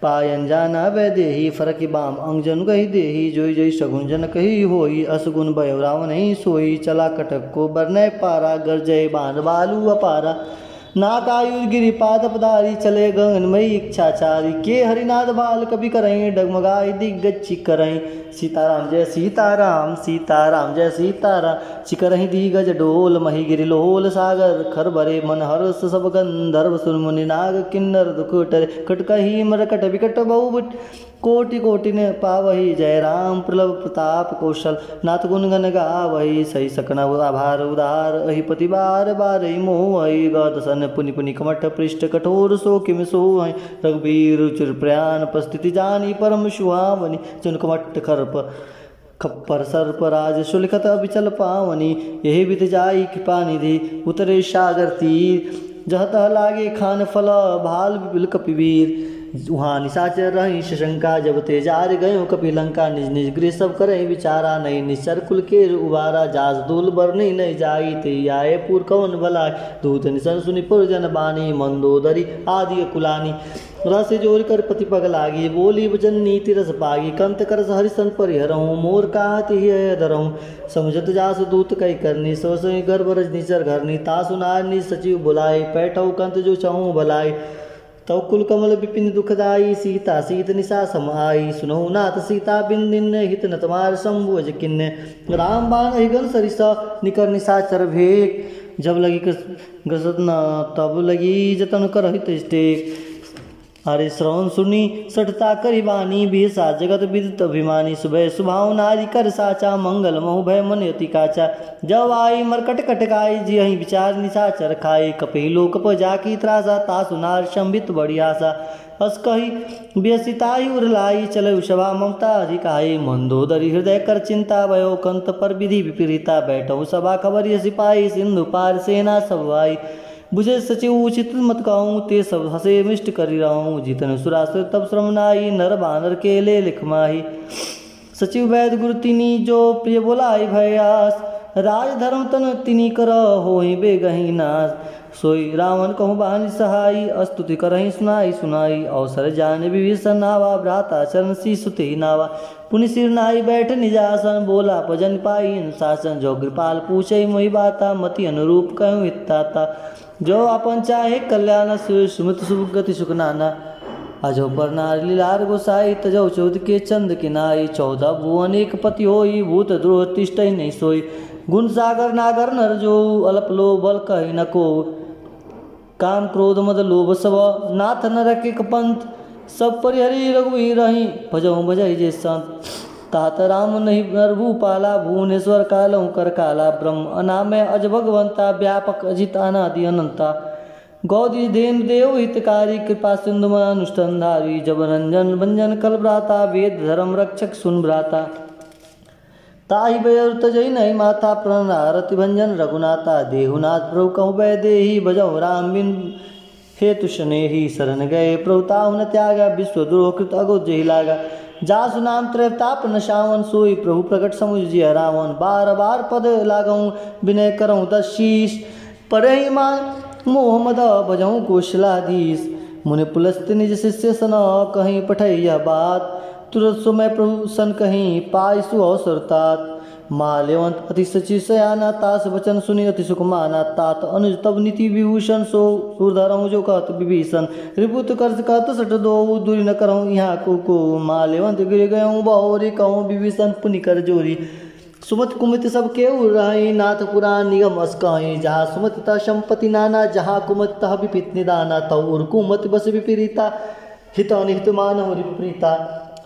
पायन जाना वै देही, फरकि बाम अंगजन कही देही। जोई जोई सगुन जन कही होई, असगुन भय रावण ही सोई। चला कटक को बरनय पारा, गर्जय बाण बालू अपारा। नाकायुर गिरिपाद पधारी, चले गगनमयी इच्छाचारी। के हरिनाथ बाल कवि करहीं, डगमगाई दिग्गज करहीं। सीताराम जय सीताराम, सीताराम जय सीताराम। चिकरहीं दिग्गज डोल, मही गिरिलोल सागर। खर भरे मन हर्ष सब गंधर्व, सुर मुनि नाग किन्नर दुख टरे। कटकही मरकट विकट बहु, कोटि कोटि ने पावही। जय राम प्रलभ प्रताप कौशल, नाथ गुण गण गावही। सही सकन आभार उदार, अहिपति बार बारहि मोहि। गद सन पुनि पुनि कमठ पृष्ठ, कठोर सो किम सोहि। रघुबीर चिर प्रयाण उपस्थिति जानी, परम सुहावनी। चुन कमठ खप्पर सर्प राज, सुलिखत अबिचल पावनी। यही विध जाई कृपा निधि, उतरे सागर तीर। जह तह लागे खान फल, भाल विपिल कपिवीर। वहाँ निशाचर रही शशंका, जब तेजार गयो कपि लंका। निज निज गृह सब करहि विचारा, नहीं निश्चर कुल के उबारा। जास दूल बरनी नहीं जाई, ते आए पुर कवन भलाई। दूत निसन सुनि पुरजन बानी, मंदोदरी आदि कुलानी। रस जोर कर पति पग लागी, बोली वचन नीति रस पागी। कंत करस हरिसन परिहरहूँ, मोर कहत हिय धरहूँ। समझत जास दूत कई करनी, सो सोई गर्भ रज निचर घरनी। तासु नारनी सचिव बुलाए, पैठऊ कंत जो चहूँ भलाई। तव कुल कमल विपिन दुखदाई, सीता सीत निशा सम आई। सुनहु नाथ सीता बिन दिन, हित न तुम्हार शंभु अज किन्ने। राम बाण हिगन सरिसा, निकर निशाचर भेक। जब लगी ग्रसत न तब लगी, जतन कर हित टेक। अरे श्रवण सुनी सठता करी बानी, बेसा जगत विदित अभिमानी। सुबह सुभाव नारी कर साचा, मंगल महु भय मन अति काचा। जब आई मरकट कटकाई, जियहि विचार निशाचर खाई। कपि लोक प जाकी त्रासा, तासु नार संबित बड़ी आशा। अस कही व्यसिताई उरलाई, चलऊ सभा ममता अधिकाई। मंदोदरी हृदय कर चिंता, भयो कंत पर विधि विपरीता। बैठऊ सभा खबर सिपाही, सिंधु पार सेना सब आई। बुझे सचिव उचित मत कहूँ, ते सब हसे मिष्ट करी रहूँ। जीतन सुरासुर तब श्रम नाई, नर बानर के ले लिख माही। सचिव वैद गुरु तिनी, जो प्रिय बोलाई भयास। राज धर्म तन तिनी कर, होहि बेगहि नाश। सोई रावण कहूँ बहानी सहाई, स्तुति करहि सुनाई सुनाई। अवसर जान विभीषण नावा, भ्राता चरण सी सुते नावा। पुनि सिर नाई बैठ निजासन, बोला भजन पाई अनुशासन। जो कृपाल पूछे मोहि बाता, मति अनुरूप कहूँ हिताता। जो अपन चाहे कल्याण, सुमित शुभ गति सुख नाना। अजो पर नारी लीलार गोसाई, तजो चौद के चंद किनाई। 14 भुवन एक पति होई, भूत द्रोह तिष्ठई नहीं सोई। गुण सागर नागर नर जो, अल्प लो बल कहि न को। काम क्रोध मद लोभ सब नाथ नरक एक पंथ सब परिहरी रघुवीर रही भजऊ भजई जे संत तात राम नहीं नरभू पाला भुवनेश्वर कालऊ कर काला ब्रह्म अनामय अज भगवंता व्यापक अजित अनादि अनंता गौदी देन देव हितकारी कृपा सिंधु अनुष्ठनधारी जब रंजन भंजन कल भ्राता वेद धर्म रक्षक सुन भ्राता ताहि बयरुत जय नहीं माता प्रणरति भंजन रघुनाथा देहुनाथ प्रभु कहु वै देही भजऊ राम बिन हेतु शनेही शरण गए प्रभु ताहु न त्यागा विश्व द्रोहकृत अगो जही लागा जासु नाम त्रैताप न शावन सोई प्रभु प्रकट समुझ जिय रावण बार बार पद लागऊं विनय करऊं दस शीश परहि मान मोहम्मद भजऊं कौशलाधीश मुनि पुलस्त निज शिष्य सन कहीं पठै यह बात तुरंत सुमय प्रभु सन कहीं पाय सुअवसर तात माल्यवंत अति सची सयाना तास वचन सुनी अति सुख माना तात अनुज तब नीति विभूषण सो सूरधरऊं जो कहत विभीषण रिपुत कर्ज कहत सट दो दूरी न करऊं यहाँ को माल्यवंत गिर गयऊं बहुरी कहूँ विभीषण पुनि कर जोरी सुमत कुमति सब केहू रही नाथ पुराण निगम अस कहीं जहाँ सुमत तह संपत्ति नाना जहाँ कुमत तह विपित निदाना तव उर कुमत बस विपरीता हित अनिहित मानव विपरीता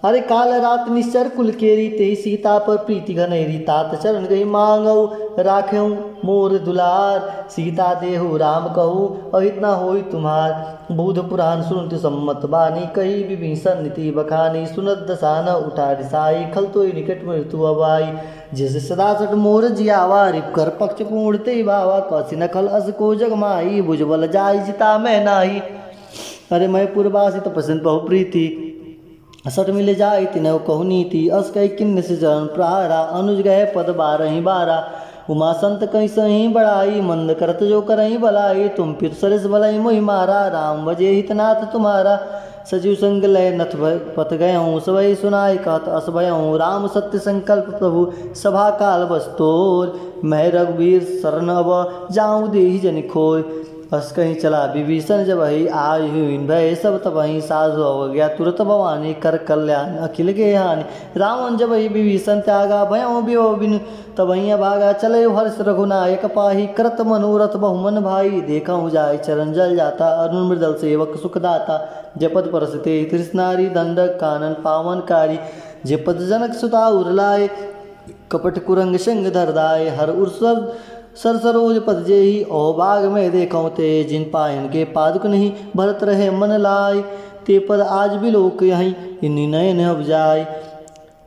अरे काल रात निश्चर कुल केरी ते सीता पर प्रीति घनेरी तात चरण गई मांगऊ राखेऊ मोर दुलार सीता देहु राम कहू अहित न होई तुम्हार बुध पुराण सुनत सम्मत बानी कही विभीषण नीति बखानी सुनत दसान उठा रिसाई खल तो निकट मृत्यु अबाई जिस सदा सट मोर जियावा रिप कर पक्ष पूर्णते बावा कौसी नखल अस को जगमाई भुजबल जाय जिता मैं नाही अरे मैं पूर्वासी तपस्विन बहु प्रीति सट मिले जाय तिनव कहु नीति अस कई किन्न से चरण प्रहारा अनुज गए पद बारही बारा उमा संत कहीं सही बड़ाई मंद करत जो करही भलाई तुम फिर सरस भलाई मोहि मारा राम भजे हितनाथ तुम्हारा सजीव संग लय नथ पत गय हूँ सबई सुनाई कहत अस भय हूँ राम सत्य संकल्प प्रभु सभा काल बस्तोर मैं रघुवीर शरण अब जाऊँ देहि जन खोय अस कहीं चला विभीषण जब ही आयु भय सब तब ही साधु हो गया तुरंत भवानी कर कल्याण अखिल के हानि रावण जब ही विभीषण त्यागा भयो बियो बिन तब ही भागा चले हर्ष रघुनायक पाही करत मनोरथ बहुमन भाई देखा जाय चरण जल जाता अरुण मृदल सेवक सुखदाता जपद परसते तृष्णारी दंडक कानन पावनकारी जपद जनक सुता उरलाय कपट कुरंग संग धरदाय हर उर्सर सर सरोज पद जेही ओ बाग में देखो ते जिन पायन के पादुक नहीं भरत रहे मन लाय ते पद आज भी लोक यहीं इन्हीं नयन अब जाय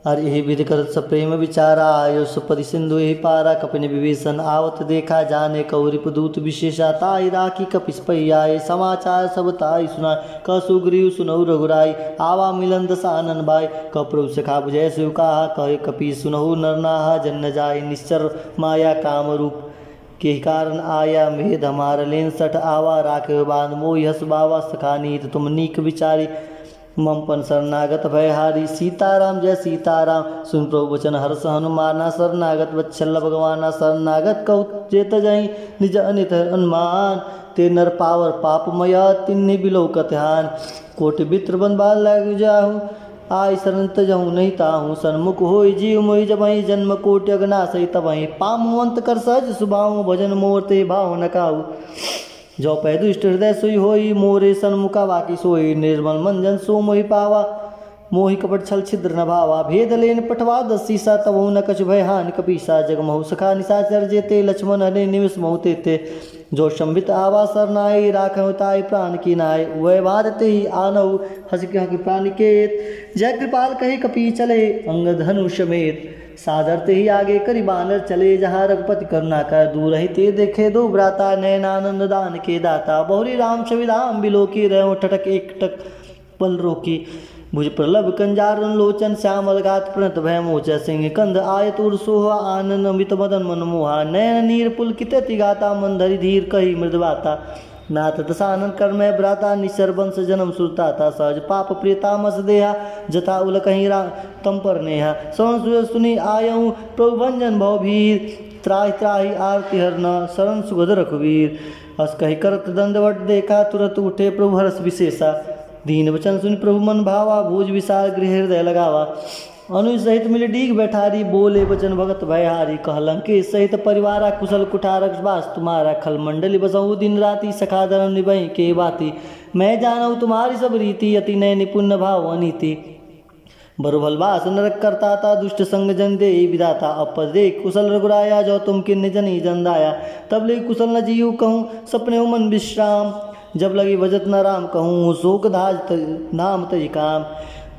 और यही विधि करत सप्रेम विचारा आयो सुपति सिंधु यही पारा कपिन विभीषण आवत देखा जाने कौरिप दूत विशेषा ताई राखी कपिस आए समाचार सब ताई सुना क सुग्रीव सुनऊ रघुराई आवा मिलन दसानन बाय कप्रभु सखा बुझय शिव कहा कहे कपि सुनहु नरनाहा जन न जाय निश्चर माया काम रूप के कारण आया मेद हमार लेन सठ आवा राखे बांध मोहि हस बावा सखा नीत तुम नीक विचारी ममपन शरणागत भयहारी सीताराम जय सीताराम सुन प्रभु वचन हर्ष हनुमाना शरणागत वत्सल भगवाना शरणागत कौ जेत जही निज अनित अनुमान ते नर पावर पापमय तिन्नि बिलोकत हान कोटि बित्र बन बाल लग जाहू आय शरण तजहूँ नहीं ताहूँ सन्मुख होई जीव मोहि जबहि जन्म कोटि अगना सही तबहि पामुवंत कर सहज सुभाऊ भजन मोरते भाव नकाऊ जो पैदु इष्ट हृदय सोई होई मोरे सन्मुखा बाकी सोई निर्मल मंजन सो मोहि पावा मोहि कपट छल छिद्र न भावा भेद लेन पटवा दसीसा तबहु न कछ भय हानि कपीसा जगमहु सखा निशाचर जेते लक्ष्मण हरे निमिष महु तेते जो शंभित आवा सरनाई राखहु ताई प्राण की नाय वह भारते ही आनहु हस की प्राण केत जय कृपाल कहे कपी चले अंग धनु समेत साधरते ही आगे करी बानर चले जहाँ रघुपति करुणा कर दूर ही ते देखे दो भ्राता नयनानंद दान के दाता बहुरी राम छविधाम बिलोकी रहो ठटक एक टक पल रोकी भुज प्रलभ कंजारन लोचन श्यामल गात प्रणत भय मोच सिंह कंध आयत उर्सोह आनंद अमित मदन मनमोहा नयन नीर पुलकित गाता मंधरी धीर कही मृदवाता नाथ दसानन कर में भ्राता निशर वंश जन्म सुरता सहज पाप प्रियतामस देहा जता उल कहीं तम पर नेहा सवन सुनी आयऊ प्रभु भंजन भव भीर त्राहि त्राहि आरती हरना शरण सुगध रघुवीर हस कही करत दंडवट देखा तुरंत उठे प्रभु हर्ष विशेषा दीन वचन सुन प्रभु मन भावा भोज विशाल गृह हृदय लगावा अनुज सहित मिल डीग बैठारी, बोले वचन भगत भयहारी। कह लंकेश सहित परिवारा, कुशल कुठारक बास तुम्हारा। खल मंडली बसहु दिन राति, सखा धर्म निभई के बाती। मैं जानऊ तुम्हारी सब रीति, अति नय निपुण भाव अनीति। बरुभल बास नरक करता था, दुष्ट संग जन दे विधाता। अपद देख कुशल रघुराया, जो तुम किन्ने जनी जन दाया। तब ले कुशल न जीव कहूँ, सपने मन विश्राम। जब लगी भजत न राम कहूँ, शोक धाज नाम तज काम।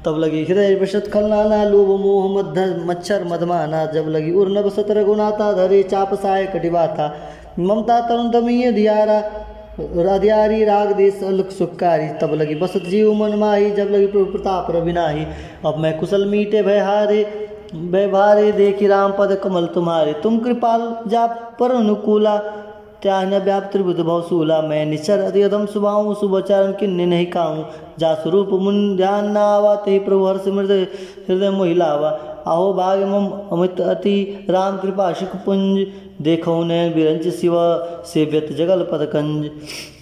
तब लगी हृदय विशत खलनाना, लोभ मोह मच्छर मधमाना। जब लगी उर्नभ सत रघुनाथा, धरे चाप साय कटिवाता। ममता तरुण दमीय दियारा, राधियारी राग देश अलख सुखकारी। तब लगी बसत जीव मन माही, जब लगी प्रभु प्रताप रविनाही। अब मैं कुशल मीटे भय भारे, देखी राम पद कमल तुम्हारे। तुम कृपाल जा पर अनुकूला, त्यान व्याप त्रिभुज भवसूला। मैं निश्चर अति अधम सुभाऊँ, शुभचरण किन्ने नहीं काऊँ। जा स्वरूप मुन ध्यान न आवा, ते प्रभु हर्ष हृदय मोहिलावा। आहो भाग्य मम अमित अति, राम कृपा सुख पुंज। देखो नैन बिरंज शिव, सेव्यत जगल पदकंज।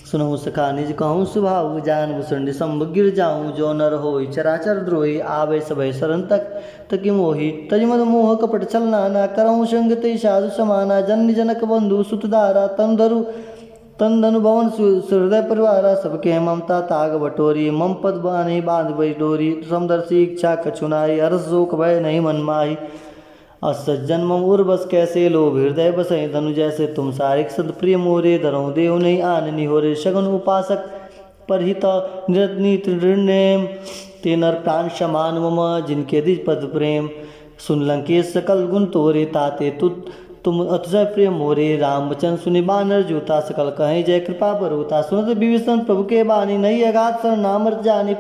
सुनहु सखा निज कहूँ, सुभाऊ जान भूषण संभ गिर जाऊँ। जो नर होई चराचर द्रोही, आवे सभय शरण तकी मोही। तजमद मोह कपट छल नाना, करऊँ संग ते साधु समाना। जननी जनक बंधु सुतधारा, तन धनु भवन हृदय परिवारा। सबके ममता ताग बटोरी, मम पद बाने बांध बई डोरी। समदर्शी इच्छा कछुनाई, हर्ष शोक भय नहीं मन माही। असज्जन मम उर्वस कैसे, लोभ हृदय बसई धनु जैसे। तुम सारिक सद प्रिय मोरे, धरऊँ देव नहीं आननी होरे। शगुन उपासक परहित निरत निर्णय, ते नर प्राण समान मम, जिनके दिज पद प्रेम। सुन लंकेश सकल गुण तोरे, ताते तुम अतिशय प्रिय मोरे। राम वचन सुनि बानर जूता, सकल कहें जय कृपा बरूता। सुनत विभीषण प्रभु के बानी, नहीं अगाध सर नामर जानी।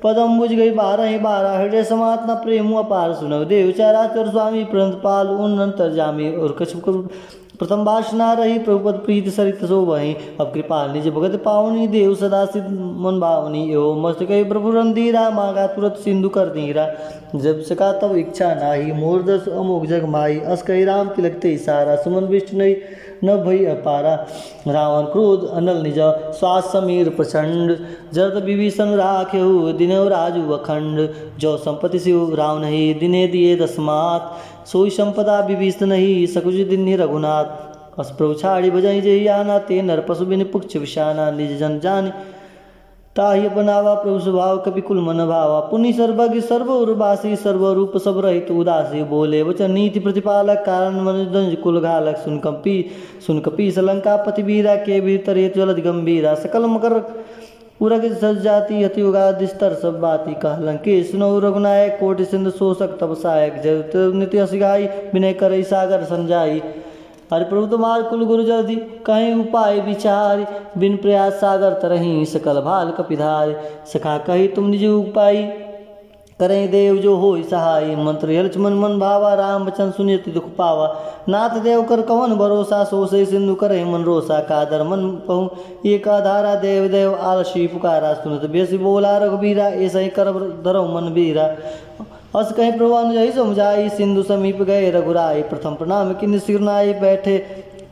पदम बुझ गई बारह, हृदय समात न प्रेम अपार। सुनव देव चराचर स्वामी, प्रणतपाल उन अंतर जामी। और कछु प्रथम वासना रही, प्रभुपद प्रीति सरित सो वहीं। अब कृपा निज भगत पावनी, देव सदा सिद्ध मन भावनी। एवं मस्त कही प्रभु रंधीरा, मांगा तुरत सिंधु कर दीरा। जब सका तब इच्छा नाही, मोर दस अमोघ जग माई। अस कही राम तिलक ते सारा, सुमन विष्णु नहीं न भई अपारा। रावण क्रोध अनल निज, श्वास समीर प्रचंड। जरद विभीषण राखेहु, दिनहु राजु अखंड। जो संपत्ति शिव राम नहीं, दिने दिए दसमात। सोई संपदा विभीषण नहीं, सकुच दिन रघुनाथ। अस प्रभु छाड़ी बजाई जही आना, ते नर पशु बिन पुक्ष विषाना। निज जन जान ताहि बनावा, प्रभु स्वभाव कपि कुल मन भावा। पुनि सर्वज्ञ सर्व उर्वासी, सर्व रूप सब रहित उदासी। बोले वचन नीति प्रतिपालक, कारण मनुज कुल घालक। सुन कपि सलंका पति वीरा, के भीतर ज्वलत गंभीरा। सकल मकर उरग सज जाती, अति उगाद स्तर सब बाती। कह लंकेश सुनऊ रघुनायक, कोटि सिंधु शोषक तब सहायक। जब नित्य हसिगाई, विनय करई सागर संजाई। हरि प्रभु तुम्हार कुल गुरु जल्दी, कहीं उपाय विचार। बिन प्रयास सागर तरही, सकल भाल कपिधार। सखा कही तुम निज उपाय, करें देव जो होय सहाय। मंत्र लक्ष्मण मन भावा, राम वचन सुनित दुख पावा। नाथ देव कर कवन भरोसा, सो से सिंधु करे मन रोसा। कादर मन कहूँ एक आधारा, देव देव आलसी पुकारा। सुनत बेसी बोला रघुबीरा, ऐसा ही कर धरो मन बीरा। अस कहीं प्रभु अनुजहि समझाई, सिंधु समीप गए रघुराई। प्रथम प्रणाम किन्नि सिरनाई, बैठे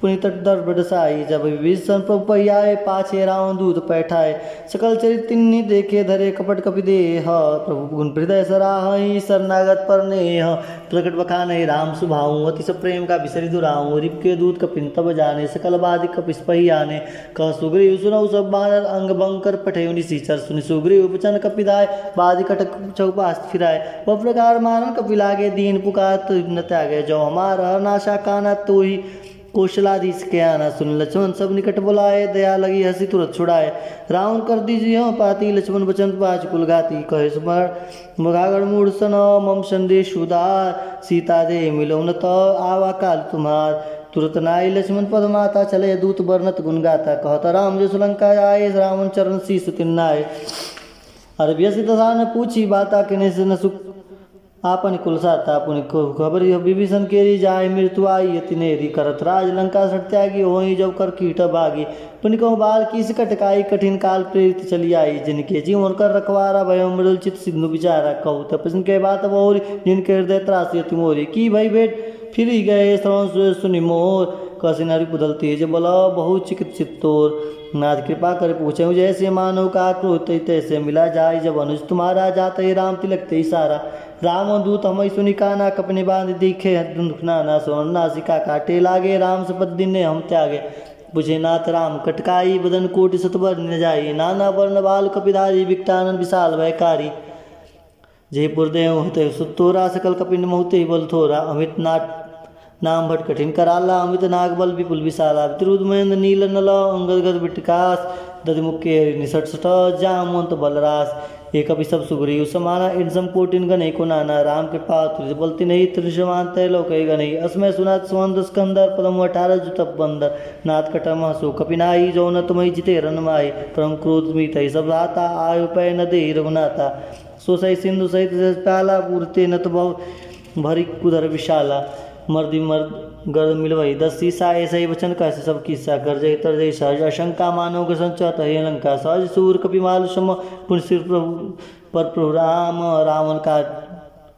पुनि तट दर बरसाई। जब विभीषण प्रभु पहियाए, पाछे रावण दूत पैठाए। सकल चरित तिन्हि देखे, धरे कपट कपि देह। प्रभु गुण हृदय सराहई, शरणागत पर नेह। प्रकट बखानहि राम सुभाऊँ, अति प्रेम का बिसरि दुराऊँ। रिप के दूत कपिन तब जाने, सकल बाधिक कपिस पहियाने। कह सुग्रीव सुनऊ सब बानर, अंग भंग कर पठेउ निशिचर। सुनि सुग्रीव वचन कपिदाय, बाधिक कटक चौपास फिराए। वह प्रकार मारन कपि लागे, दीन पुकार तो न त्यागे। जो हमार हरनाशा काना, तो ही कौशलाधीश के आना। सुन लक्ष्मण सब निकट बुलाए, दया लगी हंसी तुरंत छुड़ाए। रावण कर दीजिए पाती, लक्ष्मण वचन पाच कुल गाती। कहे स्मर मगागढ़ मूढ़ सन, मम संदेश उदार। सीता दे मिलो न तो, आवा काल तुम्हार। तुरत नाई लक्ष्मण पद माता, चले दूत वर्णत गुण गाता। कहता राम जो सुलंका आए, रावण चरण शीस तिन्नाए। अरे व्यसी दशा न पूछी बाता, किने से न सुख आपन कुल साता। पुनि खबर विभीषण केरी, जाय मृत्यु आई अति नेरी। करत राज लंका सट त्यागी, होई जब कर कीट भागी। पुनि कहूँ बाल की कटकाई, कठिन काल प्रेरित चली आई। जिनके जीवन कर रखवारा, भय मृदुल चित सिंधु विचारा। कहूँ तपस्न के बात बहुरी, जिनके हृदय त्रासी अति मोरी। की भई भेंट फिर गए, श्रवण सुनि मोर। कसी नारी पुदल तेज बल, बहु चिकित्सित तोर। नाथ कृपा कर पूछे, जैसे मानव का क्रोध तैसे मिला जाय। जब अनुज तुम्हारा, जाते राम तिलक ते सारा। राम दूत हमई सुनि काना कपने बांध दिखे दुखनाना सोन नासिका काटे लागे राम सपत दिन हम त्यागे बुझे नाथ राम कटकाई बदन कोटि सतबर न जाई नाना वर्ण बाल कपिधारी विकटानन विशाल भयकारी जयपुर देव होते सुतोरा सकल कपिन मोहते बल थोरा अमित नाट नाम भट कठिन कराला अमित नाग बल विपुल विशाला तिरुद महेंद्र नील नल अंगद गद विटकास दधि मुक्के निसट सठ जामवंत बलरास एक अभी सब सुग्रीव समाना इनसम कोटिन गणे को नाना राम कृपा तुझ बोलती नहीं त्रिशमान तय लोक गणई असमय सुनात सुवंद स्कंदर पदम 18 जुतप बंदर नाथ कटम हसो कपिनाई जौन तुम्हें जिते रनमाई परम क्रोध मीत सब राता आयु पय न दे रघुनाथा सो सही सिंधु सहित प्याला पूरते नत भव भरी कुदर विशाला मर्दी मर्द गर्द मिलवई 10 सीसा ऐसा ही वचन कैसे सब किस्सा कर जय तर जय सहज अशंका मानव के संचत है लंका सहज सूर कपिमाल सम पुण्य प्रभु पर प्रभु राम रावण का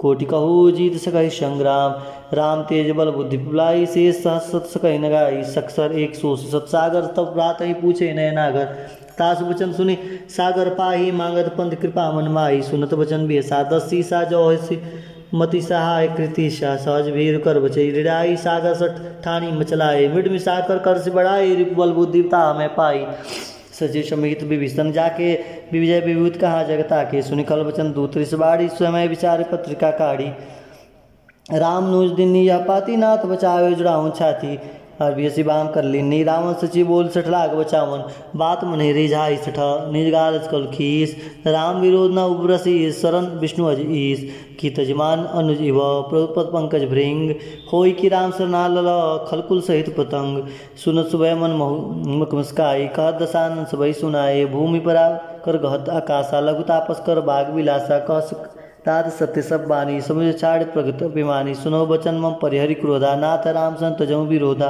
कोटि कहू जीत सकई संग्राम राम तेज बल बुद्धि पुलाई से सत सकई नगाई सक्सर 100 सतसागर तब रात ही पूछे नय नागर तास वचन सुनी सागर पाही मांगत पंथ कृपा मन माही सुनत वचन भी 10 सीसा जो मति सहाय कृतिशा सहज भीर कर बचई रिड़ाई सागर सठ ठानी मचलाए मिड मिसाकर कर से बढ़ाई रिपुबल बुद्धिता में पाई सजे समित विभीषण जाके विजय विभूत कहा जगता के सुनिकल वचन दूत बाड़ी स्वयं विचार पत्रिका काढ़ी राम नूज दिन यह पाती नाथ बचावे जुड़ाऊं छाती अरबी बाम कर ली रावण सची बोल सठ लाग बचावन बात मने रिझाई सठ निजगाल कल खीस राम विरोध न उबरसी शरण विष्णु अज ईस की तजमान अनुज इव प्रभुपद पंकज भृंग होई की राम सरना लल खलकुल सहित पतंग सुन सुबह मन मुख मुस्काई कह दशानन सबई सुनाए भूमि पर कर गहत आकाशा लघु तापस कर बाग विलासा कह तात सत्य सब बानी समझ छाड़ प्रगत अभिमानी सुनो बचन मम परिहरि क्रोधा नाथ राम संत जम विरोधा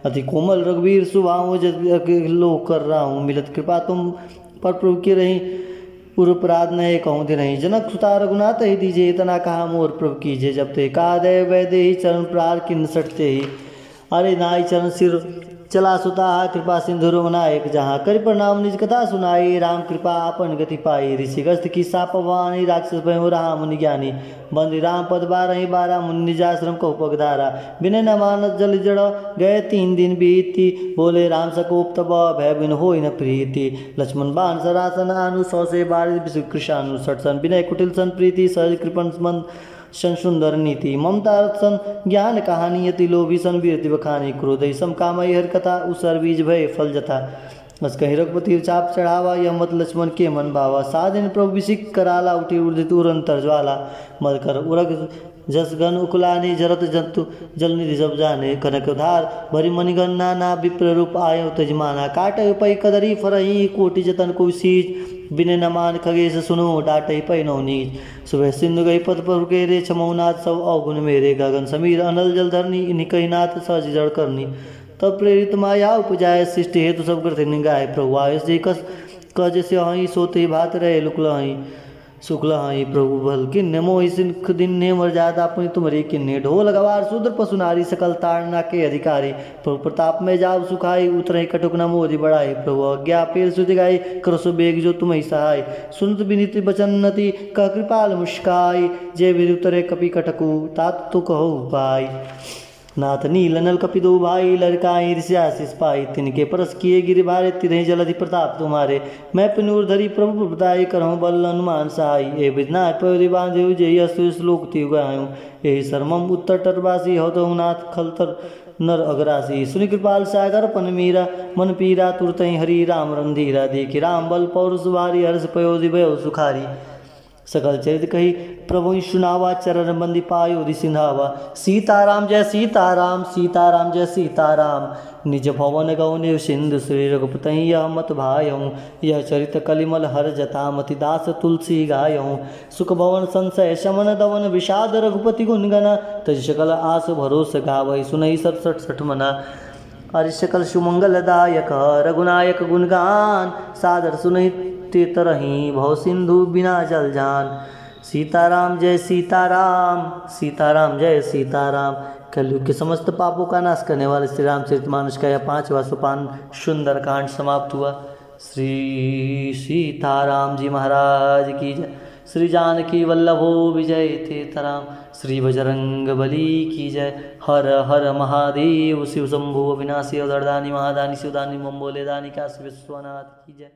अति कोमल रघुवीर सुभाओ लो कर रहा हूँ मिलत कृपा तुम पर प्रभु की रही पूर्व अपराध न कहूँ दे नहीं जनक सुता रघुनाथ ही दीजिए इतना कहा मोर प्रभु कीजिए जब ते का दे वैदे ही चरण प्रार किन सटते ही अरे नाई चरण सिर चला सुता कृपा सिंधु नायक जहाँ कर प्रणाम निज कथा सुनाई राम कृपा अपन गति पाई ऋषि गस्त की साप भवानी राक्षस भय रहा मुनि ज्ञानी बंदी राम पद 12 मुनि निजाश्रम को पगधारा बिना न मानस जल जड़ गए 3 दिन बीती बोले राम सकोप तब भय बिन हो न प्रीति लक्ष्मण बाण सरासन आनु 100 से 12 कृषानु सटसन विनय कुटिल सन प्रीति सहज कृपण मन शन सुंदर नीति ममता सन ज्ञान कहानी यति लोभी सन वीरति बखानी क्रोधई सम कामई हर कथा उसर बीज भय फल जथा बस कही रघुपति चाप चढ़ावा यह मत लक्ष्मण के मन भावा सादिन प्रभु विशिक कराला उठी उर्दि तुरंतर ज्वाला मद कर उरग जस गन उकुलानी जरत जंतु जल निधि सब जाने कनक धार भरी मणिगन नाना विप्र रूप आयो तजमाना काट पै कदरी फरही कोटि जतन को सीज बिने नमान खगेश सुनो डाटई पै नौ नीज सुबह सिंधु गई पद पर के रे छमौनाथ सब अवगुण मेरे गगन समीर अनल जल धरनी निकही नाथ सहज जड़ करनी तब प्रेरित माया उपजाय सृष्टि हेतु सब करते निगाह प्रभु आयुष जी कस जैसे हई सोते भात रहे लुकल हई शुक्ल हई प्रभु भल किन्ने मोहि सिंख दिन ने मर जाता अपनी तुम्हारी किन्ने ढोल गवार शूद्र पशु नारी सकल ताड़ना के अधिकारी प्रभु प्रताप में जाब सुखाई उतरई कटुक न मोदी बढ़ाई प्रभु अज्ञा पेर सुधि गाई करसु बेग जो तुम्हें सहाय सुनत विनीत बचन नति कह कृपाल मुस्काई जय विधि उतरे कपि कटकु तात तो कहो उपाय नाथ नील नल कपि दो भाई लड़काई ऋषियाशीष पाई तिनके परस किए गिरि भारे तिरहि जलधि प्रताप तुम्हारे मैं पिनूर धरी प्रभु प्रभुताई करहूँ बल अनुमान सहाय ए विधना पयोधि बांधे जय अस्तु श्लोक ति गायूँ यही शर्मम उत्तर तटवासी हो तो नाथ खलतर नर अगरासी सुनि कृपाल सागर पन मीरा मन पीरा तुरतई हरि राम रंधीरा देखि राम बल पौरुष भारी हर्ष पयोधि भयो सुखारी सकल चरित कही प्रभु सुनावा चरण बंदी पायो सिंहावा सीताराम जय सीताराम सीताराम जय सीताराम निज भवन गौने सिंधु श्री रघुपति यह मत भायऊँ यह चरित कलिमल हर जता मति दास तुलसी गायऊँ सुख भवन संशय शमन दवन विषाद रघुपति गुणगना तज सकल आस भरोस गावई सुनई सब सठ मना अरि सकल सुमंगलदायक रघुनायक गुणगान सादर सुनई ते तरही भव सिंधु बिना जल जान सीताराम जय सीताराम सीताराम जय सीताराम कलयुग के समस्त पापों का नाश करने वाले श्री रामचरितमानस का यह 5वां सोपान सुंदर कांड समाप्त हुआ। श्री सीताराम जी महाराज की जय। श्री जानकी वल्लभो विजय तीर्थराम। श्री बजरंग बली की जय। हर हर महादेव। शिव शंभु अविनाशी अवधरदानी महादानी शिवदानी मम भोले दानी काशी विश्वनाथ की जय।